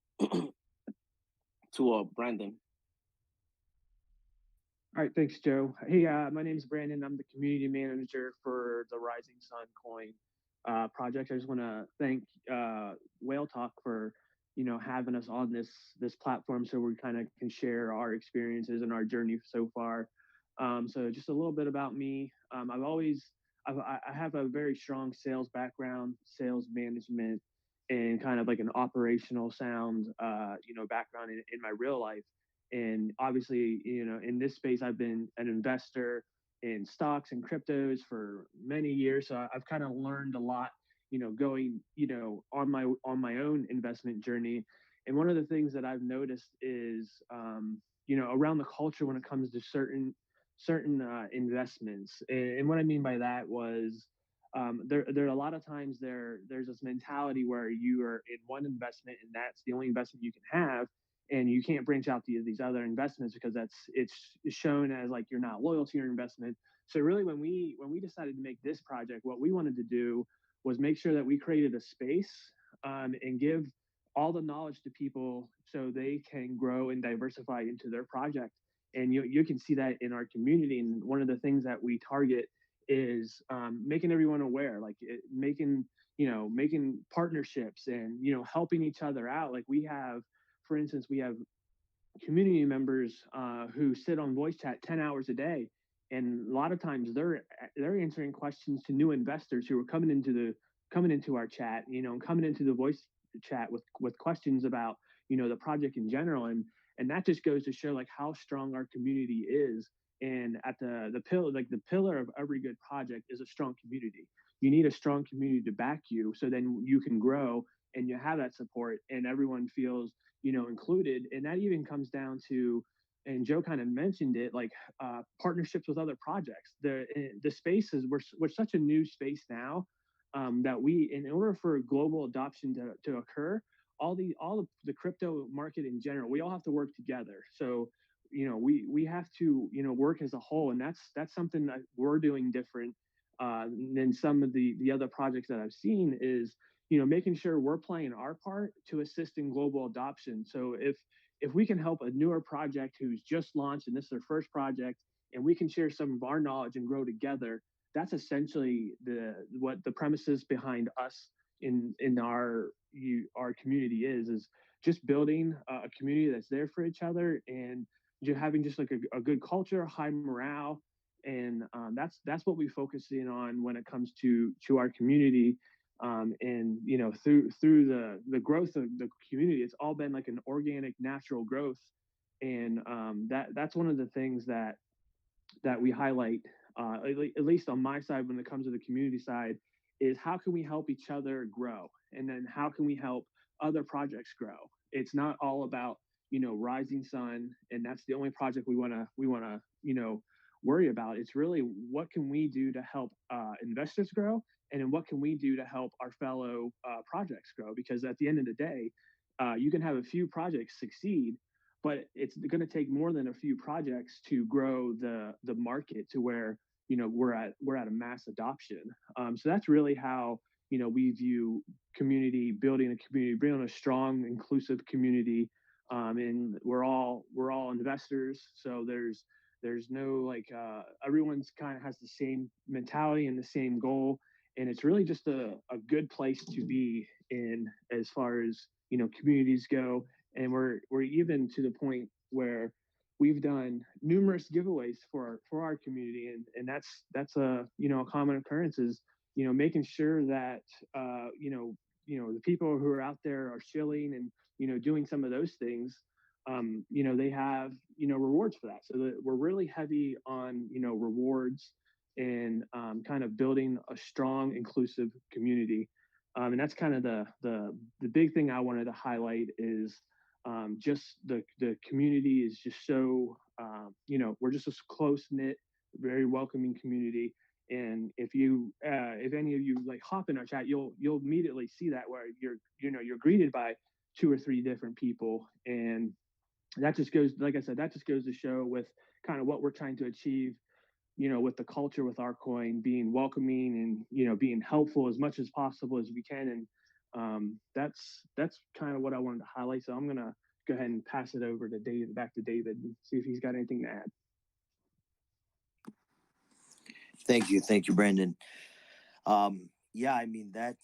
Speaker 4: Brandon.
Speaker 5: All right, thanks, Joe. Hey, my name is Brandon. I'm the community manager for the Rising Sun Coin project. I just want to thank Whale Talk for having us on this platform so we kind of can share our experiences and our journey so far. So just a little bit about me. I have a very strong sales background, sales management, and kind of like an operational sound background in my real life. And obviously, in this space, I've been an investor in stocks and cryptos for many years. So I've kind of learned a lot, going, on my own investment journey. And one of the things that I've noticed is, around the culture when it comes to certain investments. And what I mean by that was, there are a lot of times there's this mentality where you are in one investment and that's the only investment you can have, and you can't branch out to these other investments because it's shown as like you're not loyal to your investment. So really, when we decided to make this project, what we wanted to do was make sure that we created a space, and give all the knowledge to people so they can grow and diversify into their project. And you can see that in our community. And one of the things that we target is, making everyone aware, like making partnerships and helping each other out. Like for instance, we have community members who sit on voice chat 10 hours a day, and a lot of times they're answering questions to new investors who are coming into our chat, and coming into the voice chat with questions about the project in general. And that just goes to show like how strong our community is. And at the pillar of every good project is a strong community. You need a strong community to back you, so then you can grow and you have that support and everyone feels included. And that even comes down to, and Joe kind of mentioned it, like partnerships with other projects. The spaces, we're such a new space now, that in order for global adoption to occur, all the crypto market in general, we all have to work together. So we have to work as a whole, and that's something that we're doing different than some of the other projects that I've seen, is making sure we're playing our part to assist in global adoption. So if we can help a newer project who's just launched and this is their first project, and we can share some of our knowledge and grow together, that's essentially what the premises behind us in our community is just building a community that's there for each other, and just having just like a good culture, high morale. And that's what we focus in on when it comes to our community. And through the growth of the community, it's all been like an organic, natural growth. And that's one of the things that we highlight, at least on my side when it comes to the community side, is how can we help each other grow, and then how can we help other projects grow. It's not all about Rising Sun, and that's the only project we want to worry about. It's really what can we do to help investors grow, and then what can we do to help our fellow projects grow. Because at the end of the day, you can have a few projects succeed, but it's going to take more than a few projects to grow the market to where we're at a mass adoption. So that's really how we view community, building a strong, inclusive community. And we're all investors, so there's no like everyone's kind of has the same mentality and the same goal, and it's really just a good place to be in as far as communities go. And we're even to the point where we've done numerous giveaways for our community, and that's a common occurrence, is making sure that the people who are out there are shilling and doing some of those things, they have, rewards for that. So that we're really heavy on, rewards and kind of building a strong, inclusive community. And that's kind of the big thing I wanted to highlight is just the community is just so, we're just a close knit, very welcoming community. And if any of you like hop in our chat, you'll immediately see that where you're greeted by two or three different people, and that just goes, like I said, that just goes to show with kind of what we're trying to achieve, with the culture with our coin being welcoming and, being helpful as much as possible as we can. And that's kind of what I wanted to highlight. So I'm going to go ahead and pass it over to David, back to David, and see if he's got anything to add.
Speaker 2: Thank you, Brandon. Yeah, I mean that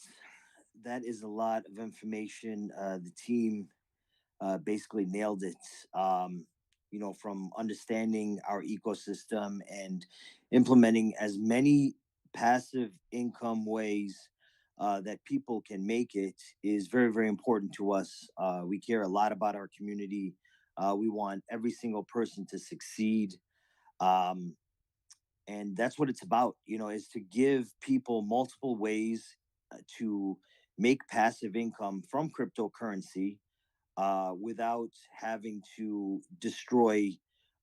Speaker 2: is a lot of information. The team basically nailed it. From understanding our ecosystem and implementing as many passive income ways that people can make it is very, very important to us. We care a lot about our community. We want every single person to succeed. Um, and that's what it's about, is to give people multiple ways to make passive income from cryptocurrency without having to destroy,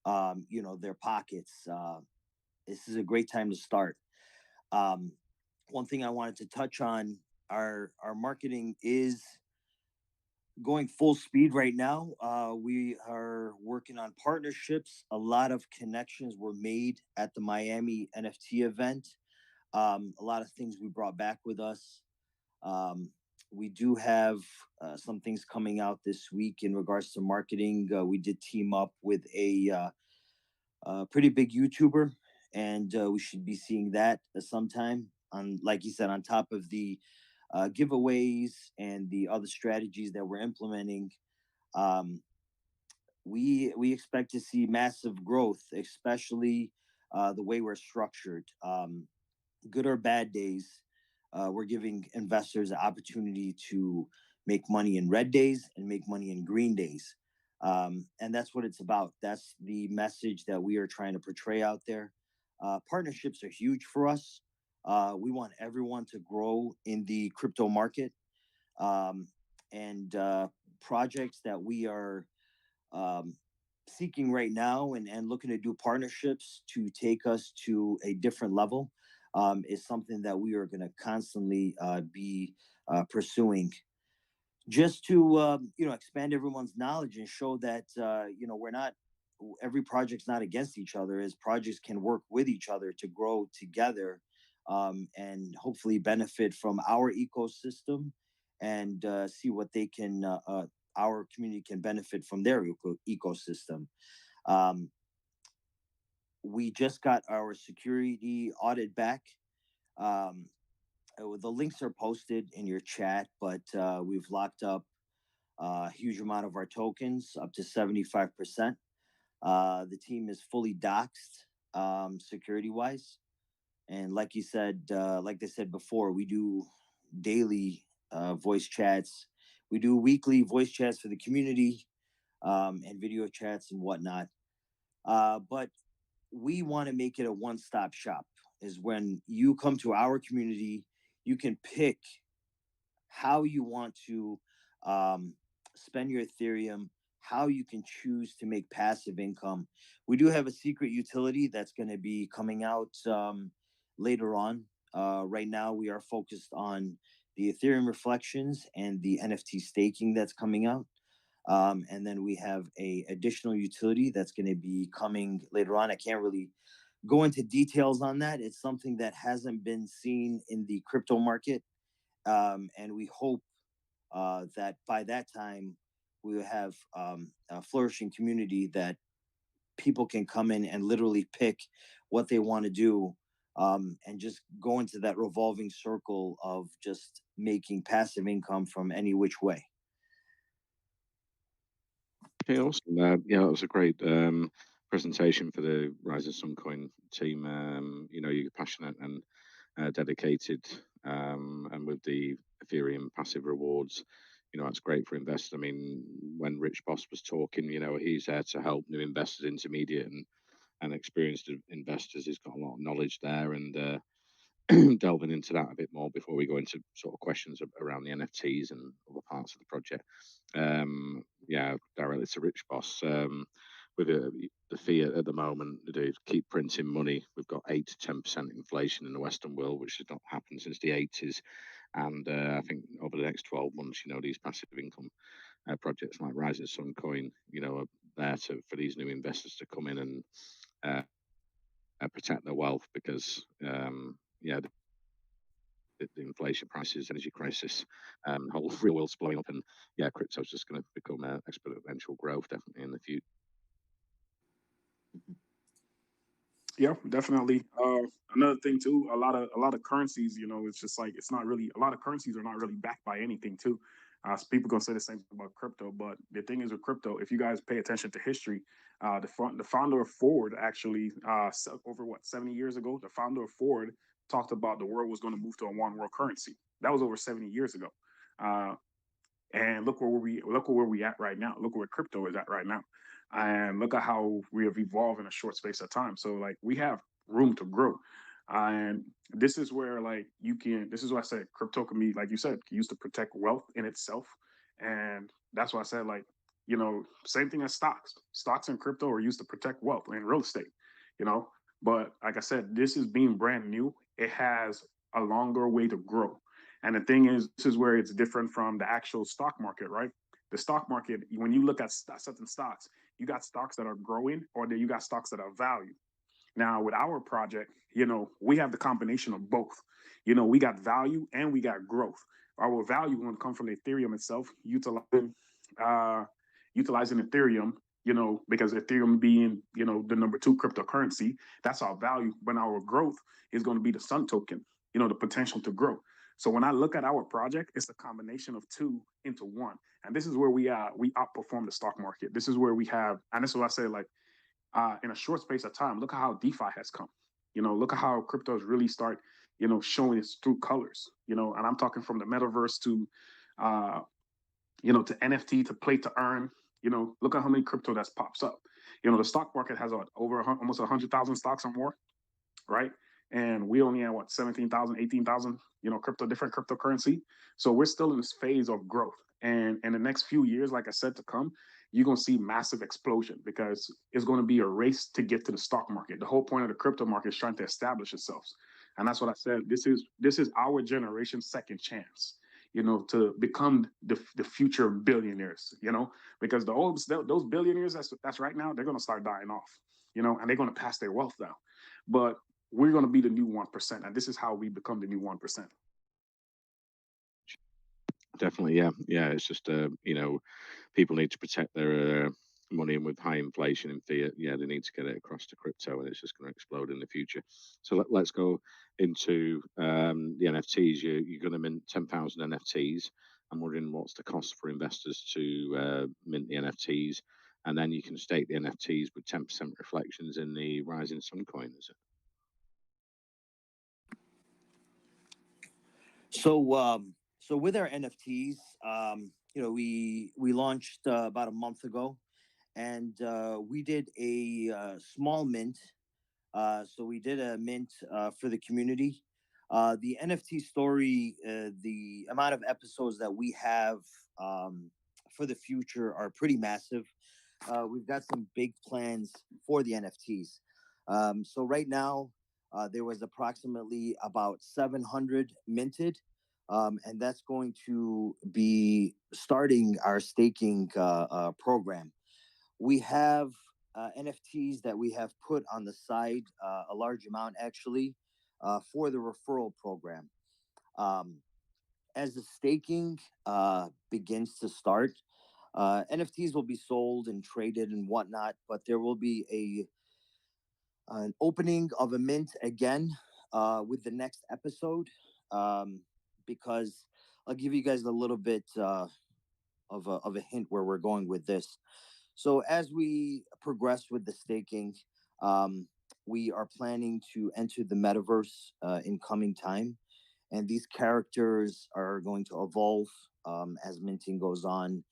Speaker 2: their pockets. This is a great time to start. Um, One thing I wanted to touch on: our marketing is going full speed right now. We are working on partnerships. A lot of connections were made at the Miami NFT event. A lot of things we brought back with us. Um, we do have some things coming out this week in regards to marketing. We did team up with a pretty big YouTuber, and we should be seeing that sometime. On, like you said, on top of the giveaways and the other strategies that we're implementing, um, we expect to see massive growth, especially the way we're structured. Good or bad days, we're giving investors the opportunity to make money in red days and make money in green days. And that's what it's about. That's the message that we are trying to portray out there. Partnerships are huge for us. We want everyone to grow in the crypto market. Um, and projects that we are um, seeking right now and looking to do partnerships to take us to a different level is something that we are going to constantly be pursuing, just to expand everyone's knowledge and show that we're not, every project's not against each other, as projects can work with each other to grow together, and hopefully benefit from our ecosystem and see what they can our community can benefit from their ecosystem. um, we just got our security audit back. um, the links are posted in your chat, but we've locked up a huge amount of our tokens, up to 75%. The team is fully doxed, security wise. And like you said, like they said before, we do daily voice chats. We do weekly voice chats for the community, and video chats and whatnot. But we want to make it a one-stop shop. Is when you come to our community, you can pick how you want to um, spend your Ethereum, how you can choose to make passive income. We do have a secret utility that's going to be coming out later on. Right now, we are focused on the Ethereum reflections and the NFT staking that's coming out. And then we have a additional utility that's going to be coming later on. I can't really go into details on that. It's something that hasn't been seen in the crypto market, and we hope that by that time we will have a flourishing community that people can come in and literally pick what they want to do, and just go into that revolving circle of just making passive income from any which way.
Speaker 1: Okay, awesome. Yeah, that was a great presentation for the Rise of Suncoin team. You're passionate and dedicated, and with the Ethereum passive rewards, that's great for investors. I mean, when Rich Boss was talking, he's there to help new investors, intermediate and experienced investors. He's got a lot of knowledge there, and delving into that a bit more before we go into sort of questions around the NFTs and other parts of the project. Yeah, directly to Rich Boss. With the fiat at the moment, they keep printing money. We've got 8 to 10% inflation in the Western world, which has not happened since the 80s. And I think over the next 12 months, these passive income projects like Rising Sun Coin, are there for these new investors to come in and protect their wealth because, yeah, the inflation prices, energy crisis, whole real world's blowing up, and yeah, crypto's just going to become exponential growth definitely in the future.
Speaker 3: Yeah, definitely. Another thing too, a lot of currencies, it's just like it's not really a lot of currencies are not really backed by anything too. So people gonna say the same thing about crypto, but the thing is with crypto, if you guys pay attention to history, the founder of Ford actually over 70 years ago, the founder of Ford talked about the world was going to move to a one world currency. That was over 70 years ago. And look where we at right now. Look where crypto is at right now, and look at how we have evolved in a short space of time. So like we have room to grow, and this is where like you can. This is why I said crypto can be, like you said, used to protect wealth in itself, and that's why I said like same thing as stocks. Stocks and crypto are used to protect wealth in real estate, you know. But like I said, this is being brand new. It has a longer way to grow. And the thing is, this is where it's different from the actual stock market, right? The stock market, when you look at certain stocks, you got stocks that are growing or you got stocks that are valued. Now, with our project, we have the combination of both. We got value and we got growth. Our value going to come from the Ethereum itself, uh, utilizing Ethereum, because Ethereum being, the number 2 cryptocurrency, that's our value. But our growth is going to be the Sun token, the potential to grow. So when I look at our project, it's a combination of 2 into 1. And this is where we outperform the stock market. This is where we have, and this is what I say, like, in a short space of time, look at how DeFi has come. Look at how cryptos really start, showing its true colors. And I'm talking from the metaverse to, to NFT to play to earn. Look at how many crypto that pops up. The stock market has over almost 100,000 stocks or more, right? And we only have 17,000, 18,000, different cryptocurrency. So we're still in this phase of growth. And in the next few years, like I said, to come, you're going to see massive explosion because it's going to be a race to get to the stock market. The whole point of the crypto market is trying to establish itself. And that's what I said. This is our generation's second chance, to become the future billionaires, because those billionaires that's right now, they're going to start dying off, and they're going to pass their wealth down. But we're going to be the new 1%. And this is how we become the new 1%.
Speaker 1: Definitely, yeah. It's just, people need to protect their money, and with high inflation in fiat, they need to get it across to crypto, and it's just going to explode in the future. So let's go into the NFTs. You're going to mint 10,000 NFTs. I'm wondering what's the cost for investors to mint the NFTs, and then you can stake the NFTs with 10% reflections in the Rising Sun coin, is it?
Speaker 2: So with our NFTs, we launched about a month ago, and we did a small mint. So we did a mint for the community. The NFT story, the amount of episodes that we have for the future are pretty massive. We've got some big plans for the NFTs. So right now, there was approximately about 700 minted. And that's going to be starting our staking program. We have NFTs that we have put on the side, a large amount actually, for the referral program. As the staking begins to start, NFTs will be sold and traded and whatnot, but there will be an opening of a mint again with the next episode, because I'll give you guys a little bit of a hint where we're going with this. So as we progress with the staking, we are planning to enter the metaverse in coming time, and these characters are going to evolve as minting goes on,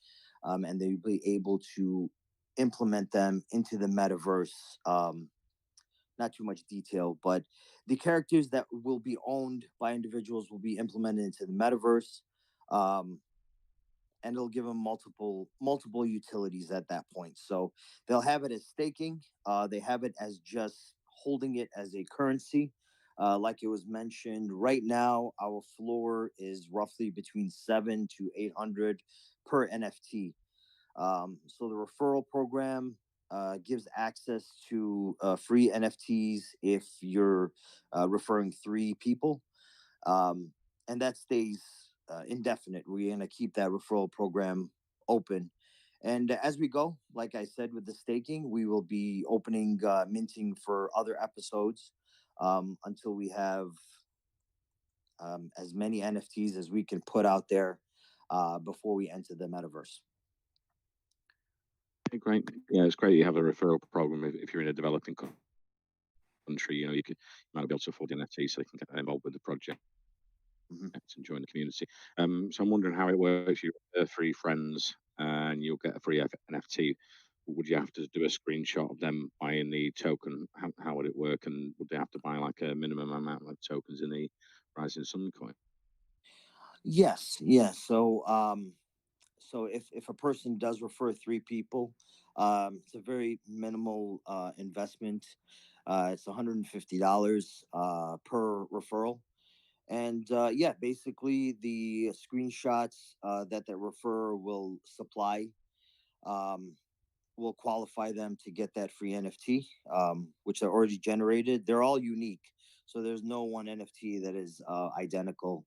Speaker 2: and they'll be able to implement them into the metaverse. Not too much detail, but the characters that will be owned by individuals will be implemented into the metaverse. Um, and it'll give them multiple utilities at that point. So they'll have it as staking. They have it as just holding it as a currency. Like it was mentioned, right now our floor is roughly between 7 to 800 per NFT. So the referral program gives access to free NFTs if you're referring 3 people, um, and that stays indefinite. We're going to keep that referral program open. And as we go, like I said, with the staking, we will be opening minting for other episodes until we have as many NFTs as we can put out there before we enter the metaverse.
Speaker 1: Okay, great. Yeah, it's great you have a referral program if you're in a developing country. You might be able to afford the NFT so they can get involved with the project and join the community. So I'm wondering how it works. You have 3 friends and you'll get a free NFT. Would you have to do a screenshot of them buying the token? How would it work? And would they have to buy like a minimum amount of tokens in the Rising Sun coin?
Speaker 2: Yes, yes. So if a person does refer 3 people, it's a very minimal investment. It's $150 per referral. And yeah, basically the screenshots that the referrer will supply um, will qualify them to get that free NFT, which are already generated. They're all unique. So there's no one NFT that is identical,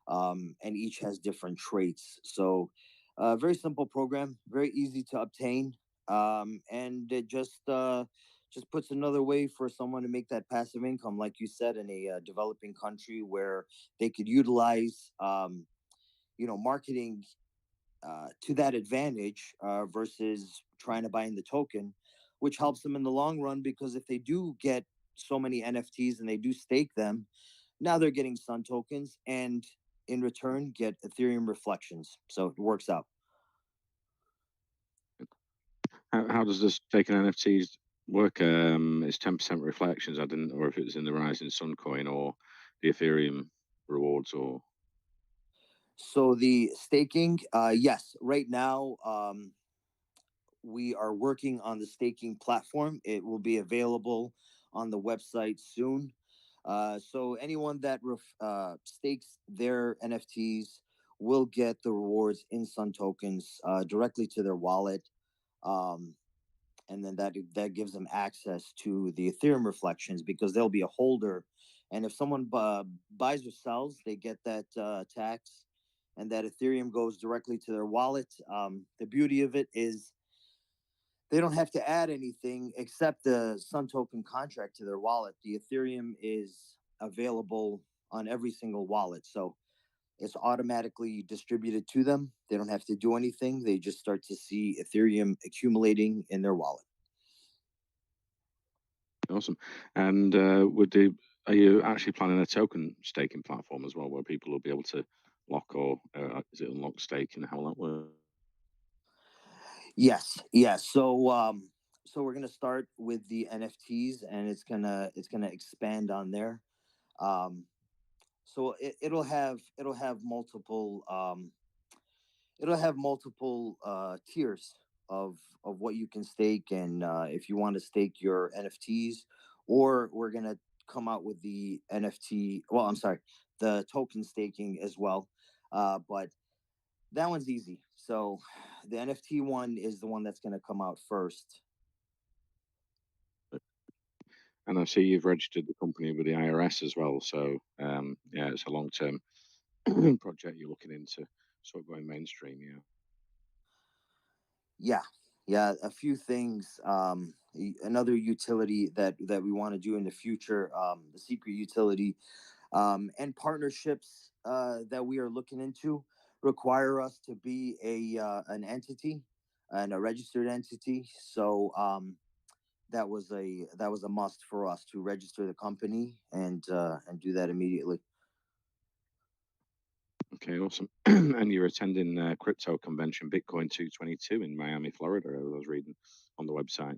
Speaker 2: and each has different traits. So, very simple program, very easy to obtain, and it just puts another way for someone to make that passive income, like you said, in a developing country where they could utilize, marketing to that advantage versus trying to buy in the token, which helps them in the long run because if they do get so many NFTs and they do stake them, now they're getting Sun tokens and in return get Ethereum reflections. So it works out.
Speaker 1: How does this taking NFTs work? It's 10% reflections. I didn't, or if it was in the Rising Sun coin or the Ethereum rewards, or
Speaker 2: So the staking, yes, right now we are working on the staking platform. It will be available on the website soon. So anyone that stakes their NFTs will get the rewards in Sun tokens directly to their wallet. Um, and then that gives them access to the Ethereum reflections because they'll be a holder. And if someone buys or sells, they get that tax, and that Ethereum goes directly to their wallet. The beauty of it is they don't have to add anything except the Sun token contract to their wallet. The Ethereum is available on every single wallet. So it's automatically distributed to them. They don't have to do anything. They just start to see Ethereum accumulating in their wallet.
Speaker 1: awesome. And are you actually planning a token staking platform as well, where people will be able to lock or is it unlock staking? How will that work?
Speaker 2: Yes, yes. So we're gonna start with the NFTs, and it's gonna expand on there. Um, so it'll have multiple tiers of what you can stake, and if you want to stake your NFTs, or we're gonna come out with the NFT. Well, I'm sorry, the token staking as well. But that one's easy. So the NFT one is the one that's gonna come out first.
Speaker 1: And I see you've registered the company with the IRS as well. So yeah, it's a long-term project you're looking into, sort of going mainstream. Yeah.
Speaker 2: Yeah, yeah, a few things. Another utility that we want to do in the future, the secret utility, and partnerships that we are looking into require us to be an entity and a registered entity. So that was a must for us to register the company and do that immediately.
Speaker 1: Okay, awesome. And you're attending crypto convention Bitcoin 222 in Miami, Florida. I was reading on the website.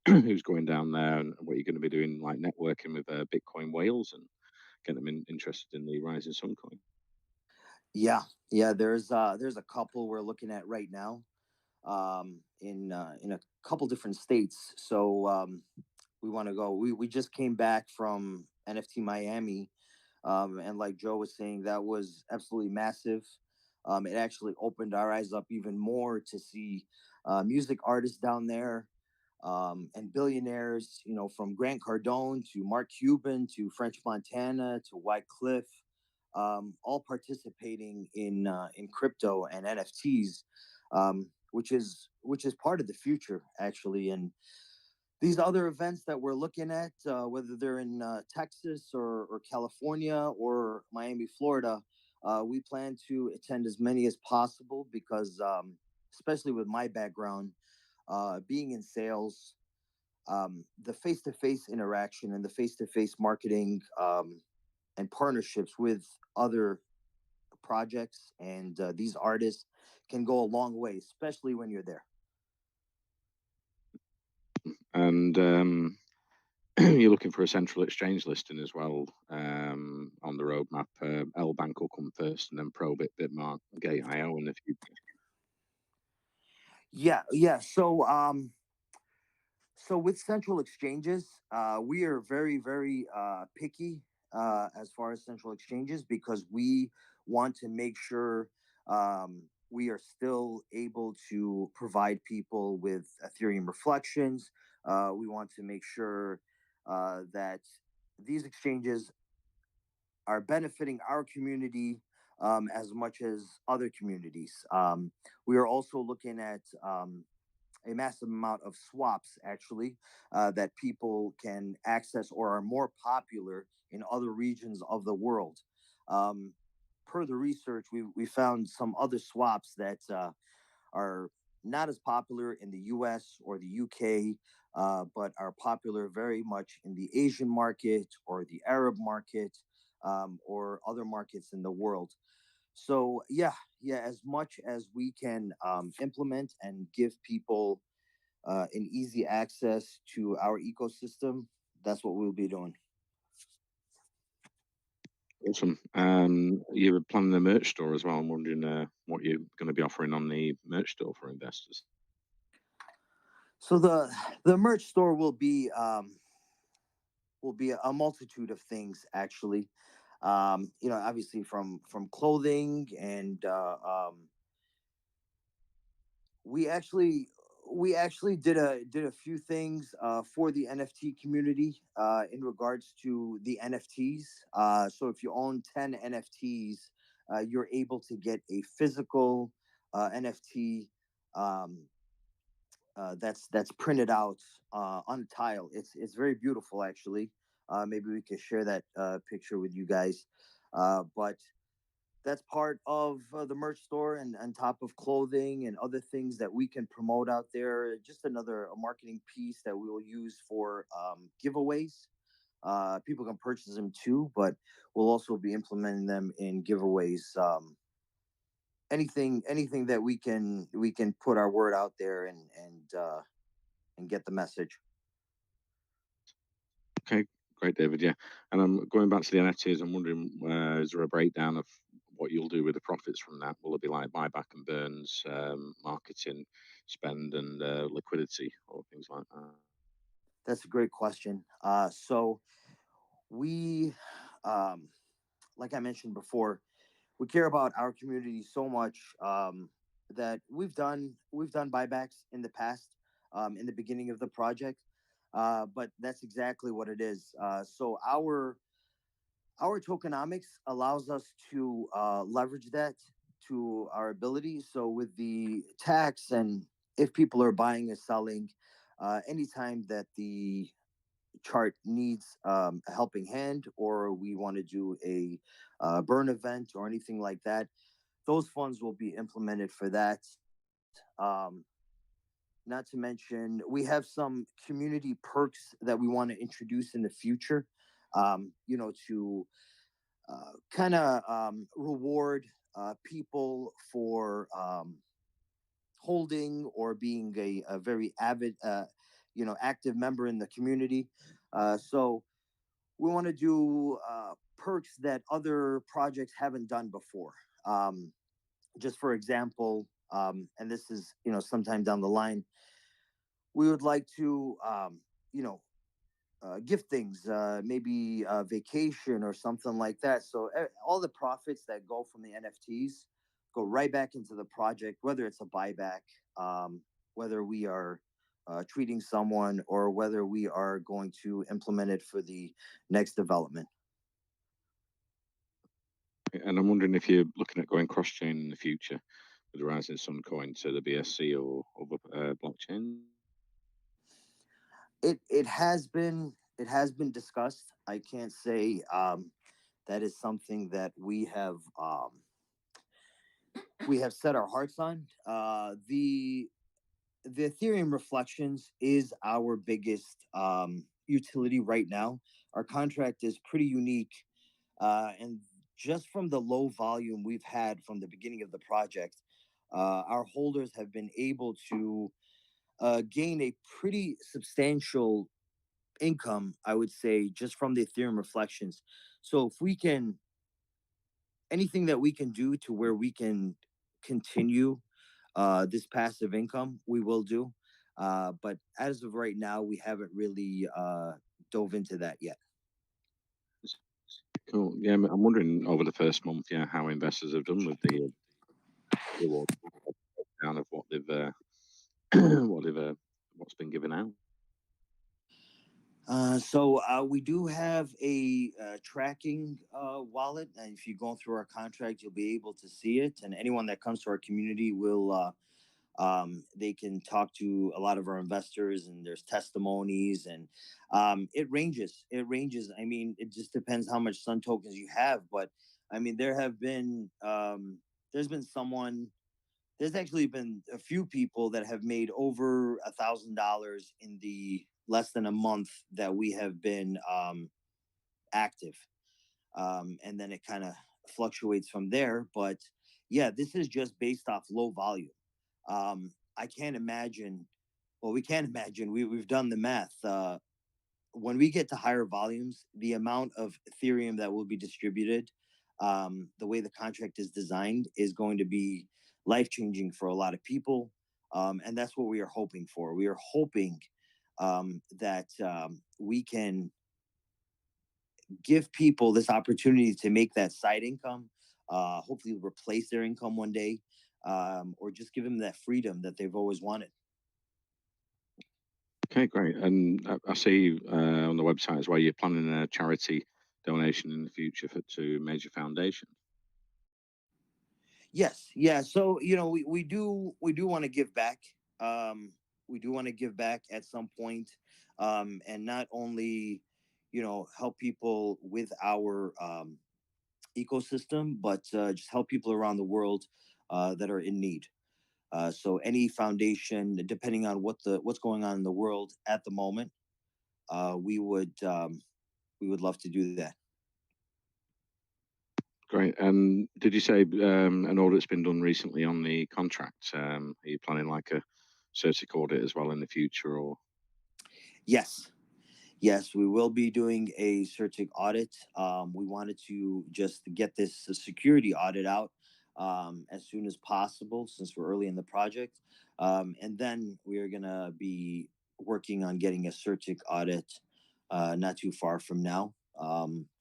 Speaker 1: Who's going down there and what you're going to be doing, like networking with Bitcoin whales and getting them interested in the rising sun coin.
Speaker 2: Yeah, yeah. There's a couple we're looking at right now, in a couple different states. So we want to go. We just came back from NFT Miami, and like Joe was saying, that was absolutely massive. It actually opened our eyes up even more to see music artists down there, and billionaires, from Grant Cardone to Mark Cuban to French Montana to Wycliffe, all participating in crypto and NFTs, which is part of the future actually. And these other events that we're looking at, whether they're in Texas or California or Miami, Florida, we plan to attend as many as possible because, especially with my background, being in sales, the face to face interaction and the face to face marketing, and partnerships with other projects and these artists can go a long way, especially when you're there.
Speaker 1: And you're looking for a central exchange listing as well on the roadmap. L Bank will come first, and then Probit, Bitmark, Gate.io in the future.
Speaker 2: Yeah. So with central exchanges, we are very, very picky as far as central exchanges because we want to make sure we are still able to provide people with Ethereum reflections. We want to make sure that these exchanges are benefiting our community as much as other communities. We are also looking at a massive amount of swaps actually that people can access or are more popular in other regions of the world. Um, per the research, we found some other swaps that are not as popular in the US or the UK, but are popular very much in the Asian market or the Arab market, or other markets in the world. So yeah, as much as we can implement and give people an easy access to our ecosystem, that's what we'll be doing.
Speaker 1: Awesome. You're planning a merch store as well. I'm wondering what you're going to be offering on the merch store for investors.
Speaker 2: So the merch store will be a multitude of things actually. Obviously from clothing and we actually did a few things for the NFT community in regards to the NFTs. So if you own 10 NFTs, you're able to get a physical NFT, um, that's printed out on tile. It's very beautiful actually. Maybe we could share that picture with you guys. But that's part of the merch store, and on top of clothing and other things that we can promote out there. Just another a marketing piece that we will use for giveaways. People can purchase them too, but we'll also be implementing them in giveaways. Anything that we can put our word out there and get the message.
Speaker 1: Okay, great, David. Yeah, and I'm going back to the NFTs. I'm wondering, is there a breakdown of what you'll do with the profits from that? Will it be like buyback and burns, marketing spend, and liquidity, or things like that?
Speaker 2: That's a great question. So we, um, like I mentioned before, we care about our community so much that we've done buybacks in the past, in the beginning of the project. But that's exactly what it is. So our tokenomics allows us to leverage that to our ability. So with the tax, and if people are buying or selling, anytime that the chart needs a helping hand, or we want to do a burn event or anything like that, those funds will be implemented for that. Um, Not to mention, we have some community perks that we want to introduce in the future. To kind of reward people for holding or being a very avid, active member in the community. So we want to do perks that other projects haven't done before. Just for example, and this is sometime down the line, we would like to you know gift things, maybe a vacation or something like that. So all the profits that go from the NFTs go right back into the project, whether it's a buyback, whether we are treating someone, or whether we are going to implement it for the next development.
Speaker 1: And I'm wondering if you're looking at going cross-chain in the future with the Rising Sun coin to the BSC or other blockchain.
Speaker 2: It has been discussed. I can't say that is something that we have set our hearts on. The Ethereum Reflections is our biggest utility right now. Our contract is pretty unique, and just from the low volume we've had from the beginning of the project, our holders have been able to gain a pretty substantial income, I would say, just from the Ethereum Reflections. So if we can, anything that we can do to where we can continue this passive income, we will do. But as of right now, we haven't really dove into that yet.
Speaker 1: Cool. Yeah, I'm wondering over the first month, yeah, how investors have done with the reward down of what they've what's been given out.
Speaker 2: So we do have a tracking wallet, and if you go through our contract, you'll be able to see it. And anyone that comes to our community will they can talk to a lot of our investors, and there's testimonies, and it ranges. It ranges. I mean, it just depends how much Sun tokens you have, but I mean, there's been someone. There's actually been a few people that have made over $1,000 in the less than a month that we have been active, and then it kind of fluctuates from there. But yeah, this is just based off low volume. I can't imagine. Well, we can't imagine. We've done the math. When we get to higher volumes, the amount of Ethereum that will be distributed, the way the contract is designed, is going to be life changing for a lot of people. And that's what we are hoping for. We are hoping that we can give people this opportunity to make that side income, hopefully replace their income one day, or just give them that freedom that they've always wanted.
Speaker 1: Okay, great. And I see on the website as well you're planning a charity donation in the future to major foundation.
Speaker 2: Yes, yeah. So we do want to give back. We do want to give back at some point, and not only help people with our ecosystem, but just help people around the world that are in need. So any foundation, depending on what's going on in the world at the moment, we would love to do that.
Speaker 1: Great. And did you say an audit's been done recently on the contract? Are you planning like a CERTIC audit as well in the future, or?
Speaker 2: Yes, yes, we will be doing a CERTIC audit. We wanted to just get this security audit out as soon as possible, since we're early in the project. And then we are going to be working on getting a CERTIC audit not too far from now,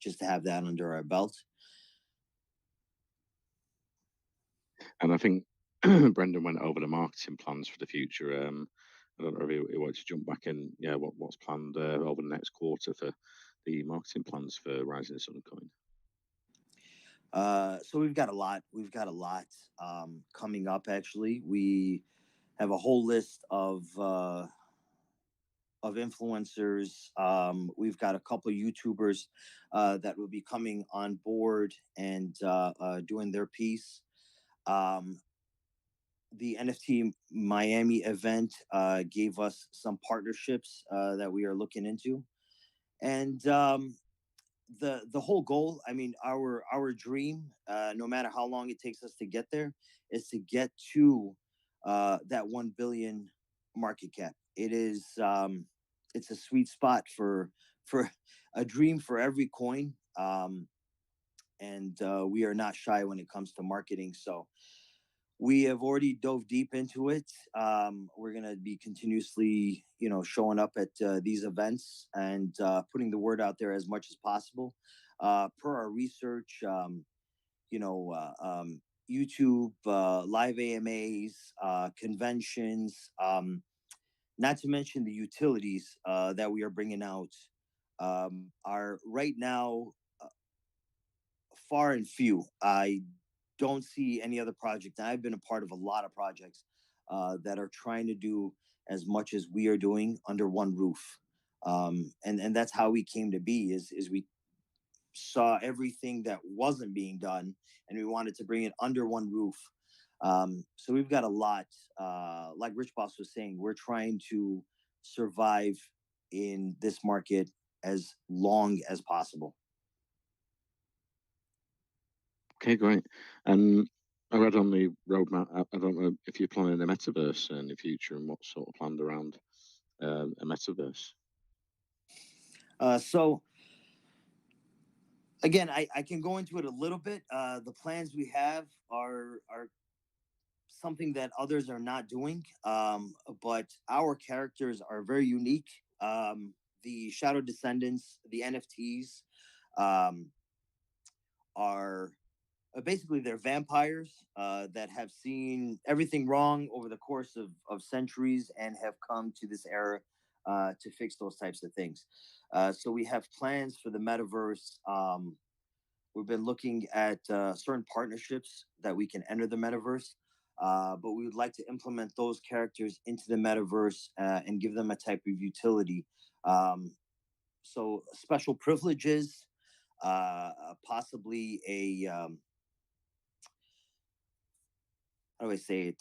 Speaker 2: just to have that under our belt.
Speaker 1: And I think Brendan went over the marketing plans for the future. I don't know if he wants to jump back in. Yeah, what's planned over the next quarter for the marketing plans for Rising Sun Coin?
Speaker 2: So we've got a lot. We've got a lot coming up. Actually, we have a whole list of influencers. We've got a couple of YouTubers that will be coming on board and doing their piece. The NFT Miami event gave us some partnerships that we are looking into, and the whole goal, I mean, our dream, no matter how long it takes us to get there, is to get to that 1 billion market cap. It's a sweet spot for a dream for every coin. And we are not shy when it comes to marketing. So we have already dove deep into it. We're going to be continuously, showing up at these events and putting the word out there as much as possible. Per our research, you know, YouTube, live AMAs, conventions, not to mention the utilities that we are bringing out, are right now far and few. I don't see any other project. And I've been a part of a lot of projects that are trying to do as much as we are doing under one roof. And that's how we came to be. Is we saw everything that wasn't being done, and we wanted to bring it under one roof. So we've got a lot. Like Rich Boss was saying, we're trying to survive in this market as long as possible.
Speaker 1: Okay, great. And I read on the roadmap. I don't know if you're planning a metaverse in the future and what sort of planned around a metaverse.
Speaker 2: So again, I can go into it a little bit. The plans we have are something that others are not doing, but our characters are very unique. The Shadow Descendants, the NFTs, um, are basically they're vampires that have seen everything wrong over the course of centuries and have come to this era to fix those types of things. So we have plans for the metaverse. We've been looking at certain partnerships that we can enter the metaverse, but we would like to implement those characters into the metaverse and give them a type of utility. So special privileges, possibly a how do I say it?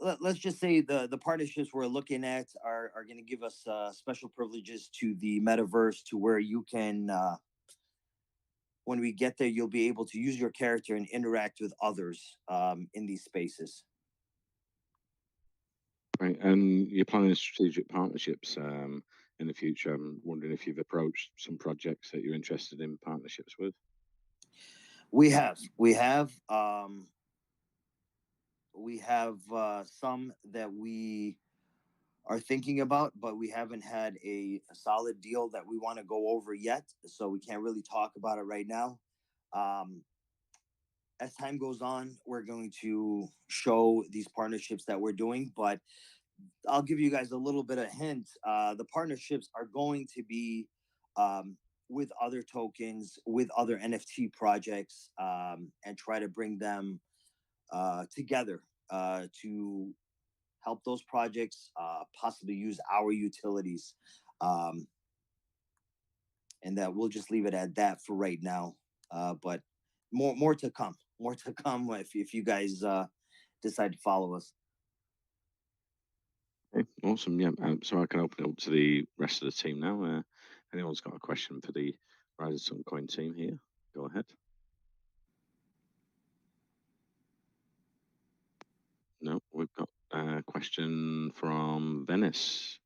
Speaker 2: Let's just say the partnerships we're looking at are going to give us special privileges to the metaverse, to where you can when we get there, you'll be able to use your character and interact with others in these spaces.
Speaker 1: Right, and you're planning strategic partnerships in the future. I'm wondering if you've approached some projects that you're interested in partnerships with.
Speaker 2: We have some that we are thinking about, but we haven't had a solid deal that we want to go over yet. So we can't really talk about it right now. Um, as time goes on, we're going to show these partnerships that we're doing, but I'll give you guys a little bit of hint. The partnerships are going to be um, with other tokens, with other NFT projects, and try to bring them together to help those projects possibly use our utilities. Um, and that we'll just leave it at that for right now. But more to come. More to come if you guys decide to follow us.
Speaker 1: Okay, awesome. Yeah. So I can open it up to the rest of the team now. Anyone's got a question for the Rising Sun Coin team here? Go ahead. No, we've got a question from Venice.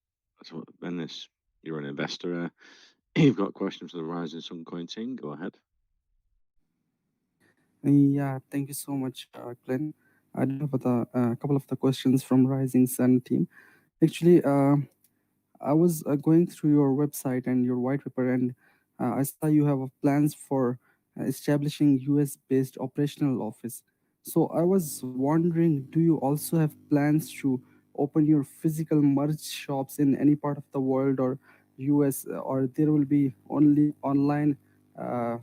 Speaker 1: So Venice, you're an investor. You've got a question for the Rising Sun Coin team. Go ahead.
Speaker 6: Yeah, thank you so much, Glenn. I do have a couple of the questions from Rising Sun team. Actually, I was going through your website and your white paper, and I saw you have plans for establishing US-based operational office. So I was wondering, do you also have plans to open your physical merch shops in any part of the world or US, or there will be only online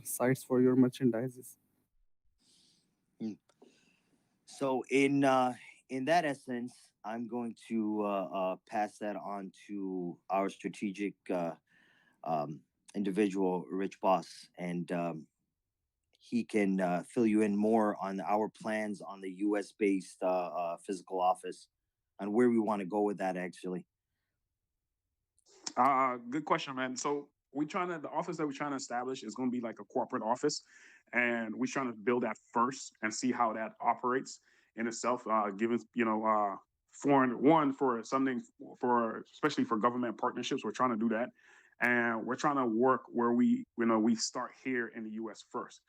Speaker 6: sites for your merchandises?
Speaker 2: Mm. So in that essence, I'm going to pass that on to our strategic um, individual, Rich Boss, and he can fill you in more on our plans on the U.S. based physical office and where we want to go with that. Actually,
Speaker 3: Good question, man. So the office that we're trying to establish is going to be like a corporate office, and we're trying to build that first and see how that operates in itself. Given for something for especially for government partnerships, we're trying to do that, and we're trying to work where we start here in the U.S. first.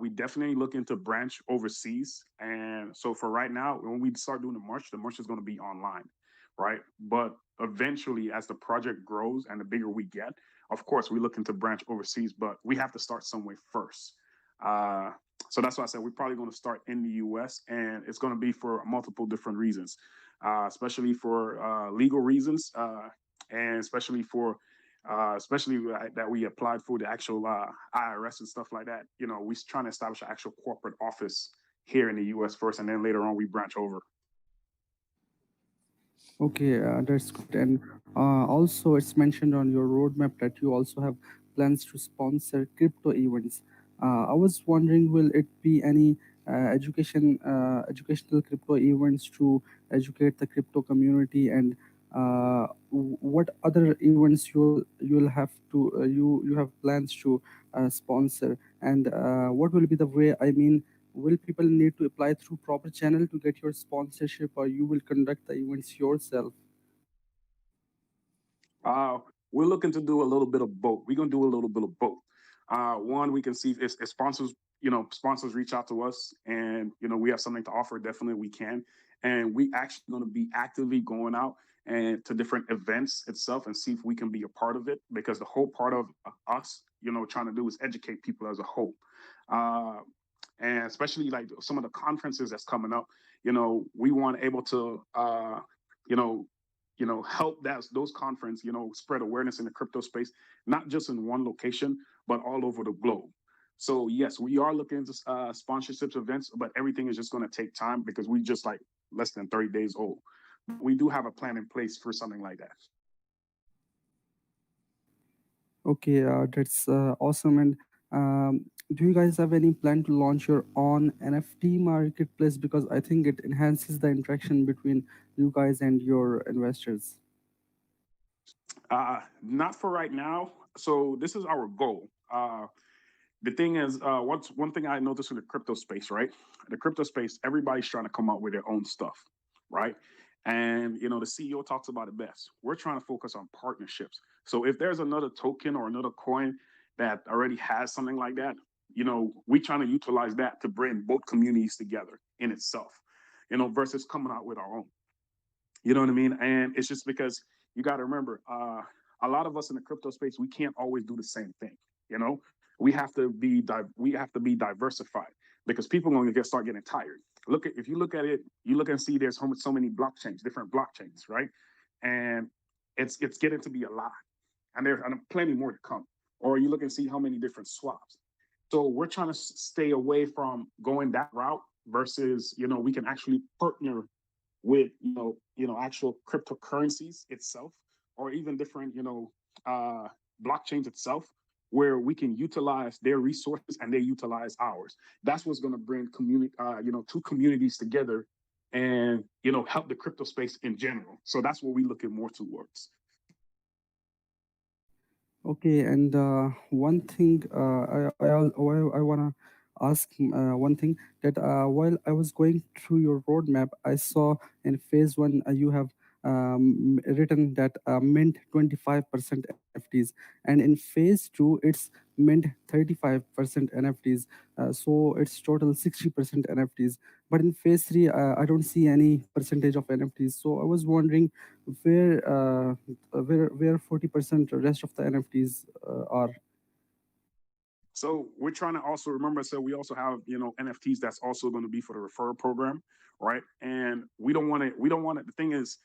Speaker 3: We definitely looking to branch overseas, and so for right now, when we start doing the march is going to be online, right? But eventually, as the project grows and the bigger we get, of course, we're looking to branch overseas, but we have to start somewhere first. Uh, so that's why I said we're probably going to start in the U.S. and it's going to be for multiple different reasons, especially for legal reasons, and especially that we applied for the actual IRS and stuff like that. We're trying to establish an actual corporate office here in the U.S. first, and then later on we branch over.
Speaker 6: Okay, that's good. And also, it's mentioned on your roadmap that you also have plans to sponsor crypto events. I was wondering, will it be any educational crypto events to educate the crypto community, and what other events you'll have to you have plans to sponsor, and what will be the way? I mean, will people need to apply through proper channel to get your sponsorship, or you will conduct the events yourself?
Speaker 3: Uh, we're looking to do a little bit of both. We're gonna do a little bit of both. One, we can see if sponsors, sponsors reach out to us, and we have something to offer. Definitely, we can, and we actually going to be actively going out and to different events itself and see if we can be a part of it. Because the whole part of us, trying to do is educate people as a whole, uh, and especially like some of the conferences that's coming up. We want able to, you know, help those conference, spread awareness in the crypto space, not just in one location, but all over the globe. So yes, we are looking into sponsorships events, but everything is just going to take time because we just like less than 30 days old. We do have a plan in place for something like that.
Speaker 6: Okay, that's awesome. And do you guys have any plan to launch your own NFT marketplace? Because I think it enhances the interaction between you guys and your investors.
Speaker 3: Not for right now. So this is our goal. The thing is, what's one thing I noticed in the crypto space, right? The crypto space, everybody's trying to come out with their own stuff, right? And the CEO talks about it best. We're trying to focus on partnerships. So if there's another token or another coin that already has something like that, we're trying to utilize that to bring both communities together in itself, versus coming out with our own. You know what I mean? And it's just because you got to remember, a lot of us in the crypto space, we can't always do the same thing. We have to be diversified because people are going to start getting tired. If you look at it, you look and see there's so many blockchains, different blockchains, right? And it's getting to be a lot, and there's plenty more to come. Or you look and see how many different swaps. So we're trying to stay away from going that route versus we can actually partner with actual cryptocurrencies itself, or even different uh, blockchains itself, where we can utilize their resources and they utilize ours. That's what's going to bring two communities together, and help the crypto space in general. So that's what we're looking more towards.
Speaker 6: Okay, and one thing I wanna ask one thing that while I was going through your roadmap, I saw in phase one you have written that mint 25% NFTs, and in phase two it's mint 35% NFTs. So it's total 60% NFTs. But in phase three, I don't see any percentage of NFTs. So I was wondering where where 40% rest of the NFTs are.
Speaker 3: So we're trying to also remember. So we also have NFTs that's also going to be for the referral program, right? And we don't want it. We don't want it. The thing is,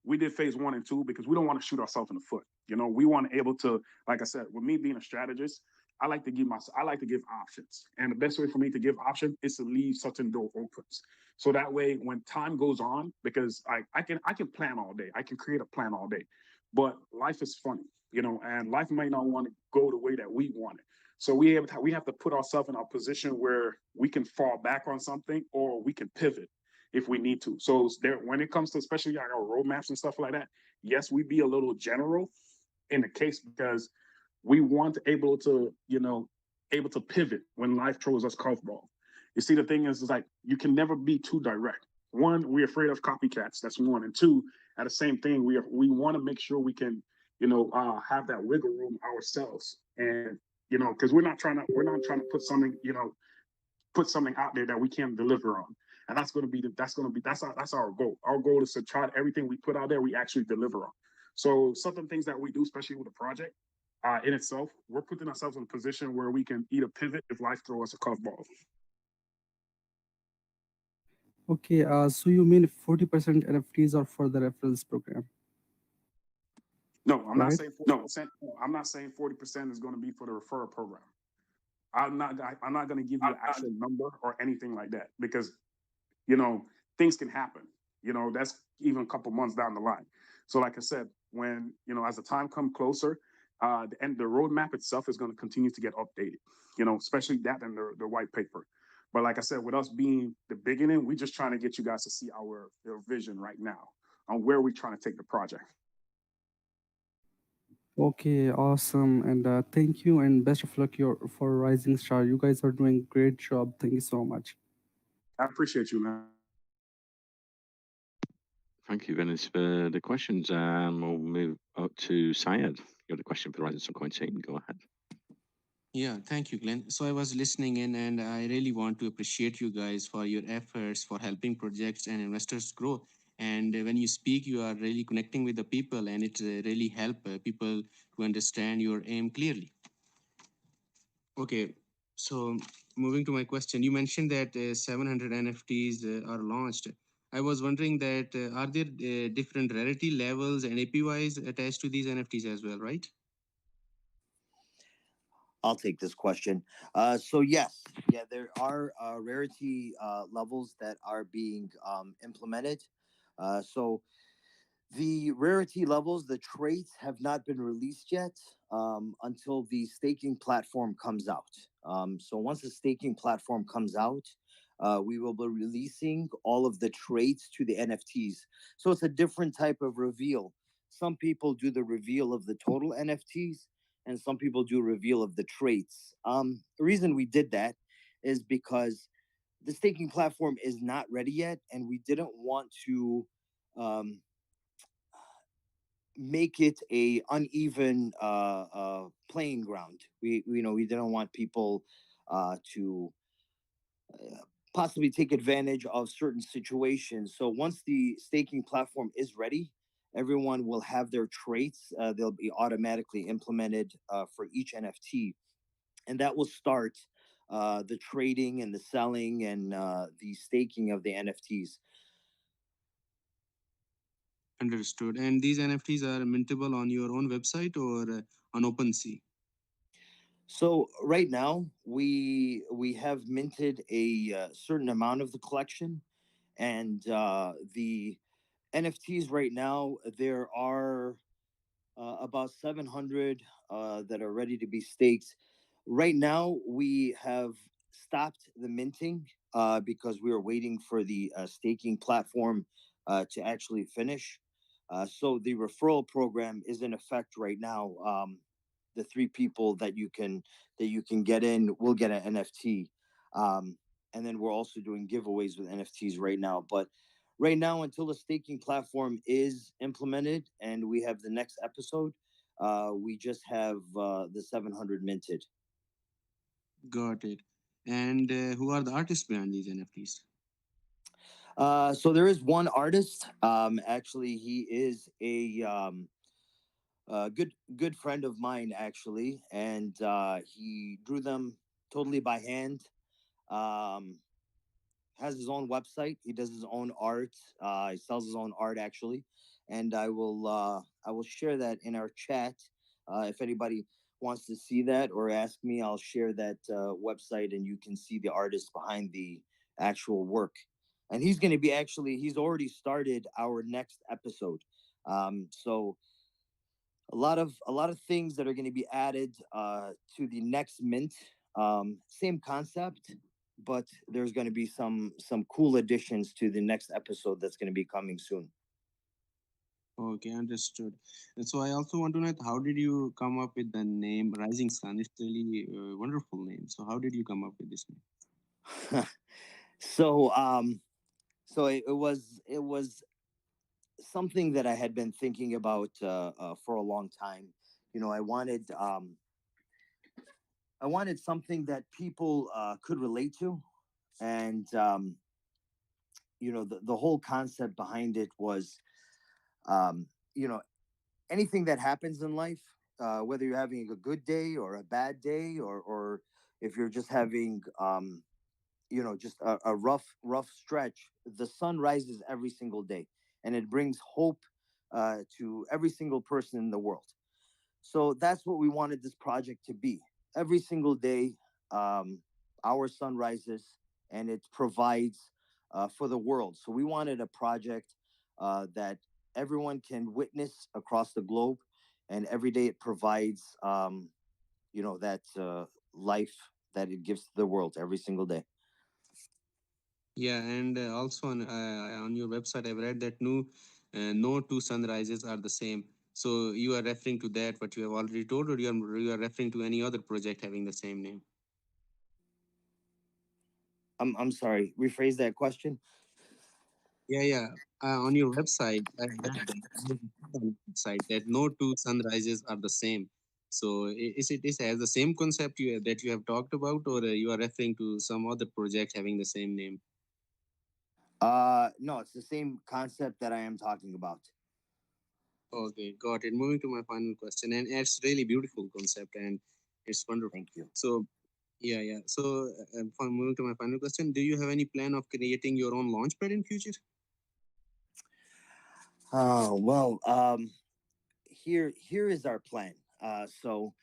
Speaker 3: we did phase one and two because we don't want to shoot ourselves in the foot. We want to able to, like I said, with me being a strategist, I like to give options, and the best way for me to give options is to leave certain door opens. So that way, when time goes on, because I can plan all day, I can create a plan all day, but life is funny, and life might not want to go the way that we want it. So we have to put ourselves in a position where we can fall back on something or we can pivot if we need to. So when it comes to especially like our roadmaps and stuff like that, yes, we be a little general in the case because we want to able to, able to pivot when life throws us curveball. You see, the thing is like you can never be too direct. One, we're afraid of copycats. That's one, and two, at the same thing, we want to make sure we can, have that wiggle room ourselves, and because we're not trying to put something out there that we can't deliver on, and that's our goal. Our goal is to try everything we put out there, we actually deliver on. So certain things that we do, especially with the project in itself, we're putting ourselves in a position where we can either pivot if life throws us a curveball.
Speaker 6: Okay, so you mean 40% NFTs are for the referrals program,
Speaker 3: No, I'm not
Speaker 6: right?
Speaker 3: saying 40%. No, I'm not saying 40% is going to be for the referral program. I'm not going to give you an actual number or anything like that because things can happen. That's even a couple months down the line. So, like I said, when as the time comes closer, the roadmap itself is going to continue to get updated. Especially that and the white paper. But like I said, with us being the beginning, we're just trying to get you guys to see our vision right now on where we're trying to take the project.
Speaker 6: Okay, awesome, and thank you, and best of luck for Rising Star. You guys are doing great job. Thank you so much.
Speaker 3: I appreciate you, man.
Speaker 1: Thank you, Venice, for the questions. We'll move up to Syed. You got a question for the Rising Sun Coin team? Go ahead.
Speaker 7: Yeah, thank you, Glenn. So I was listening in, and I really want to appreciate you guys for your efforts for helping projects and investors grow. And when you speak, you are really connecting with the people, and it really help people to understand your aim clearly. Okay, so moving to my question, you mentioned that 700 NFTs are launched. I was wondering that are there different rarity levels and APYs attached to these NFTs as well, right?
Speaker 2: I'll take this question. So yes, yeah, there are rarity levels that are being implemented. So the rarity levels, the traits have not been released yet until the staking platform comes out. So once the staking platform comes out, we will be releasing all of the traits to the NFTs. So it's a different type of reveal. Some people do the reveal of the total NFTs, and some people do reveal of the traits. The reason we did that is because the staking platform is not ready yet, and we didn't want to um, make it a uneven playing ground. We didn't want people to possibly take advantage of certain situations. So once the staking platform is ready, everyone will have their traits. They'll be automatically implemented for each NFT, and that will start the trading and the selling and the staking of the NFTs.
Speaker 7: Understood. And these NFTs are mintable on your own website or on OpenSea?
Speaker 2: So right now we have minted a certain amount of the collection, and the NFTs right now there are about 700 that are ready to be staked. Right now we have stopped the minting because we are waiting for the staking platform to actually finish. So the referral program is in effect right now. The three people that you can get in will get an NFT, and then we're also doing giveaways with NFTs right now. But right now, until the staking platform is implemented and we have the next episode, we just have the 700 minted.
Speaker 7: Got it. And who are the artists behind these NFTs?
Speaker 2: So there is one artist. Actually, he is a good friend of mine, actually, and he drew them totally by hand. Um, has his own website. He does his own art. He sells his own art, actually, and I will share that in our chat. If anybody wants to see that or ask me, I'll share that website, and you can see the artist behind the actual work. And he's going to be he's already started our next episode. So a lot of things that are going to be added to the next mint. Same concept, but there's going to be some cool additions to the next episode that's going to be coming soon.
Speaker 7: Okay, understood. And so I also want to know how did you come up with the name Rising Sun? It's really a wonderful name. So how did you come up with this name?
Speaker 2: so it was something that I had been thinking about for a long time. You know, I wanted something that people could relate to, and you know, the whole concept behind it was, you know, anything that happens in life, whether you're having a good day or a bad day, or if you're just having, you know, just a rough stretch, the sun rises every single day, and it brings hope to every single person in the world. So that's what we wanted this project to be. Every single day, um, our sun rises, and it provides for the world. So we wanted a project that everyone can witness across the globe, and every day it provides, you know, that life that it gives to the world every single day.
Speaker 7: Yeah, and also on your website, I've read that no two sunrises are the same. So you are referring to that what you have already told, or you are referring to any other project having the same name?
Speaker 2: I'm sorry. Rephrase that question.
Speaker 7: Yeah, yeah. On your website, I read that on your website that no two sunrises are the same. So is as the same concept that you have talked about, or you are referring to some other project having the same name?
Speaker 2: No, it's the same concept that I am talking about.
Speaker 7: Okay, got it. Moving to my final question, and it's really beautiful concept and it's wonderful.
Speaker 2: Thank you.
Speaker 7: So yeah, yeah. So for moving to my final question, do you have any plan of creating your own launchpad in future?
Speaker 2: Oh well, here is our plan. So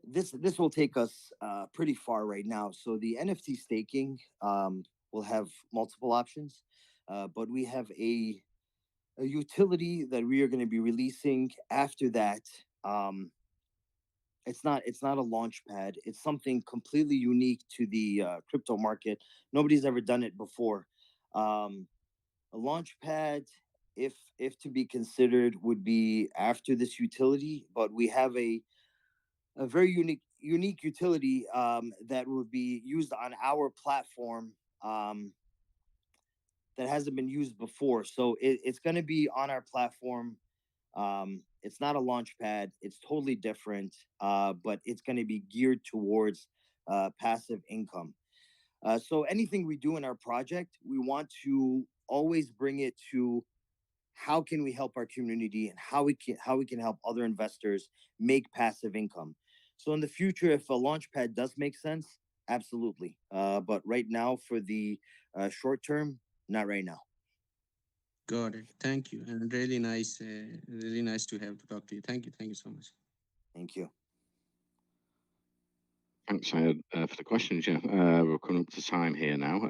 Speaker 2: this will take us pretty far right now. So the NFT staking will have multiple options, but we have a utility that we are going to be releasing after that. Um, it's not a launch pad. It's something completely unique to the crypto market. Nobody's ever done it before. Um, a launch pad, if to be considered, would be after this utility, but we have a very unique utility that would be used on our platform, that hasn't been used before. So it's going to be on our platform. It's not a launch pad. It's totally different, but it's going to be geared towards passive income. So anything we do in our project, we want to always bring it to how can we help our community, and how we can help other investors make passive income. So in the future, if a launch pad does make sense, absolutely. But right now, for the short term, not right now.
Speaker 7: Got it. Thank you, and really nice to have to talk to you. Thank you so much.
Speaker 2: Thank you.
Speaker 1: Thanks, Syed, for the questions. Yeah, we're coming up to time here now.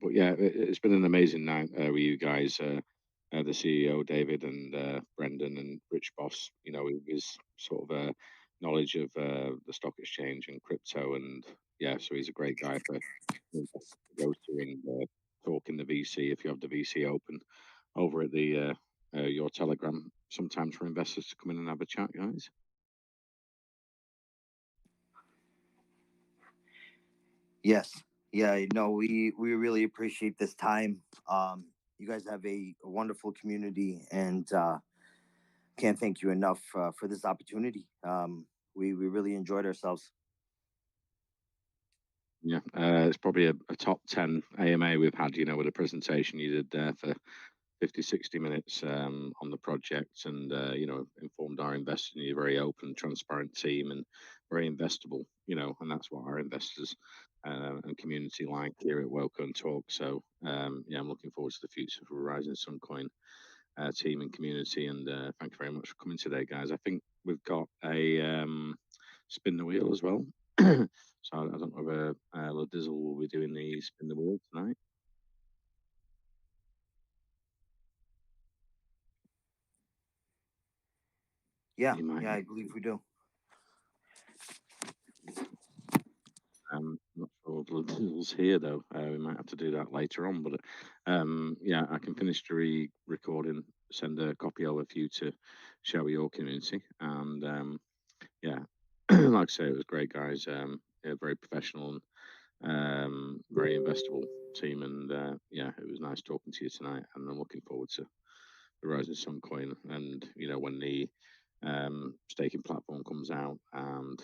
Speaker 1: But yeah, it's been an amazing night with you guys, the CEO David and Brendan and Rich Boss. You know, his sort of knowledge of the stock exchange and crypto, and yeah, so he's a great guy for investors to go to and talk in the VC if you have the VC open over at the your Telegram. Sometimes for investors to come in and have a chat, guys.
Speaker 2: Yes. Yeah. No, we really appreciate this time. You guys have a wonderful community, and can't thank you enough for this opportunity. We really enjoyed ourselves.
Speaker 1: Yeah, it's probably a top 10 AMA we've had, you know, with a presentation you did there for 50, 60 minutes on the project, and, you know, informed our investors. And you're a very open, transparent team and very investable, you know, and that's what our investors and community like here at Welco and Talk. So, yeah, I'm looking forward to the future for Rising Sun Coin team and community. And thank you very much for coming today, guys. I think we've got a spin the wheel as well. So I don't know whether Ladizzle will be doing the spin the wheel tonight.
Speaker 2: Yeah.
Speaker 1: He might.
Speaker 2: Yeah, I believe we do.
Speaker 1: Not sure if Ladizzle's here though. We might have to do that later on. But yeah, I can finish the recording send a copy over for you to share with your community. And yeah, like I say, it was great, guys. Yeah, very professional and very investable team. And yeah, it was nice talking to you tonight. And I'm looking forward to the Rising Sun coin. And when the staking platform comes out and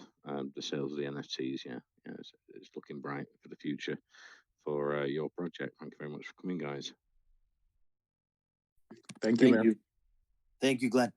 Speaker 1: the sales of the NFTs, yeah, it's looking bright for the future for your project. Thank you very much for coming, guys.
Speaker 3: Thank you, man.
Speaker 2: Thank you, Glenn.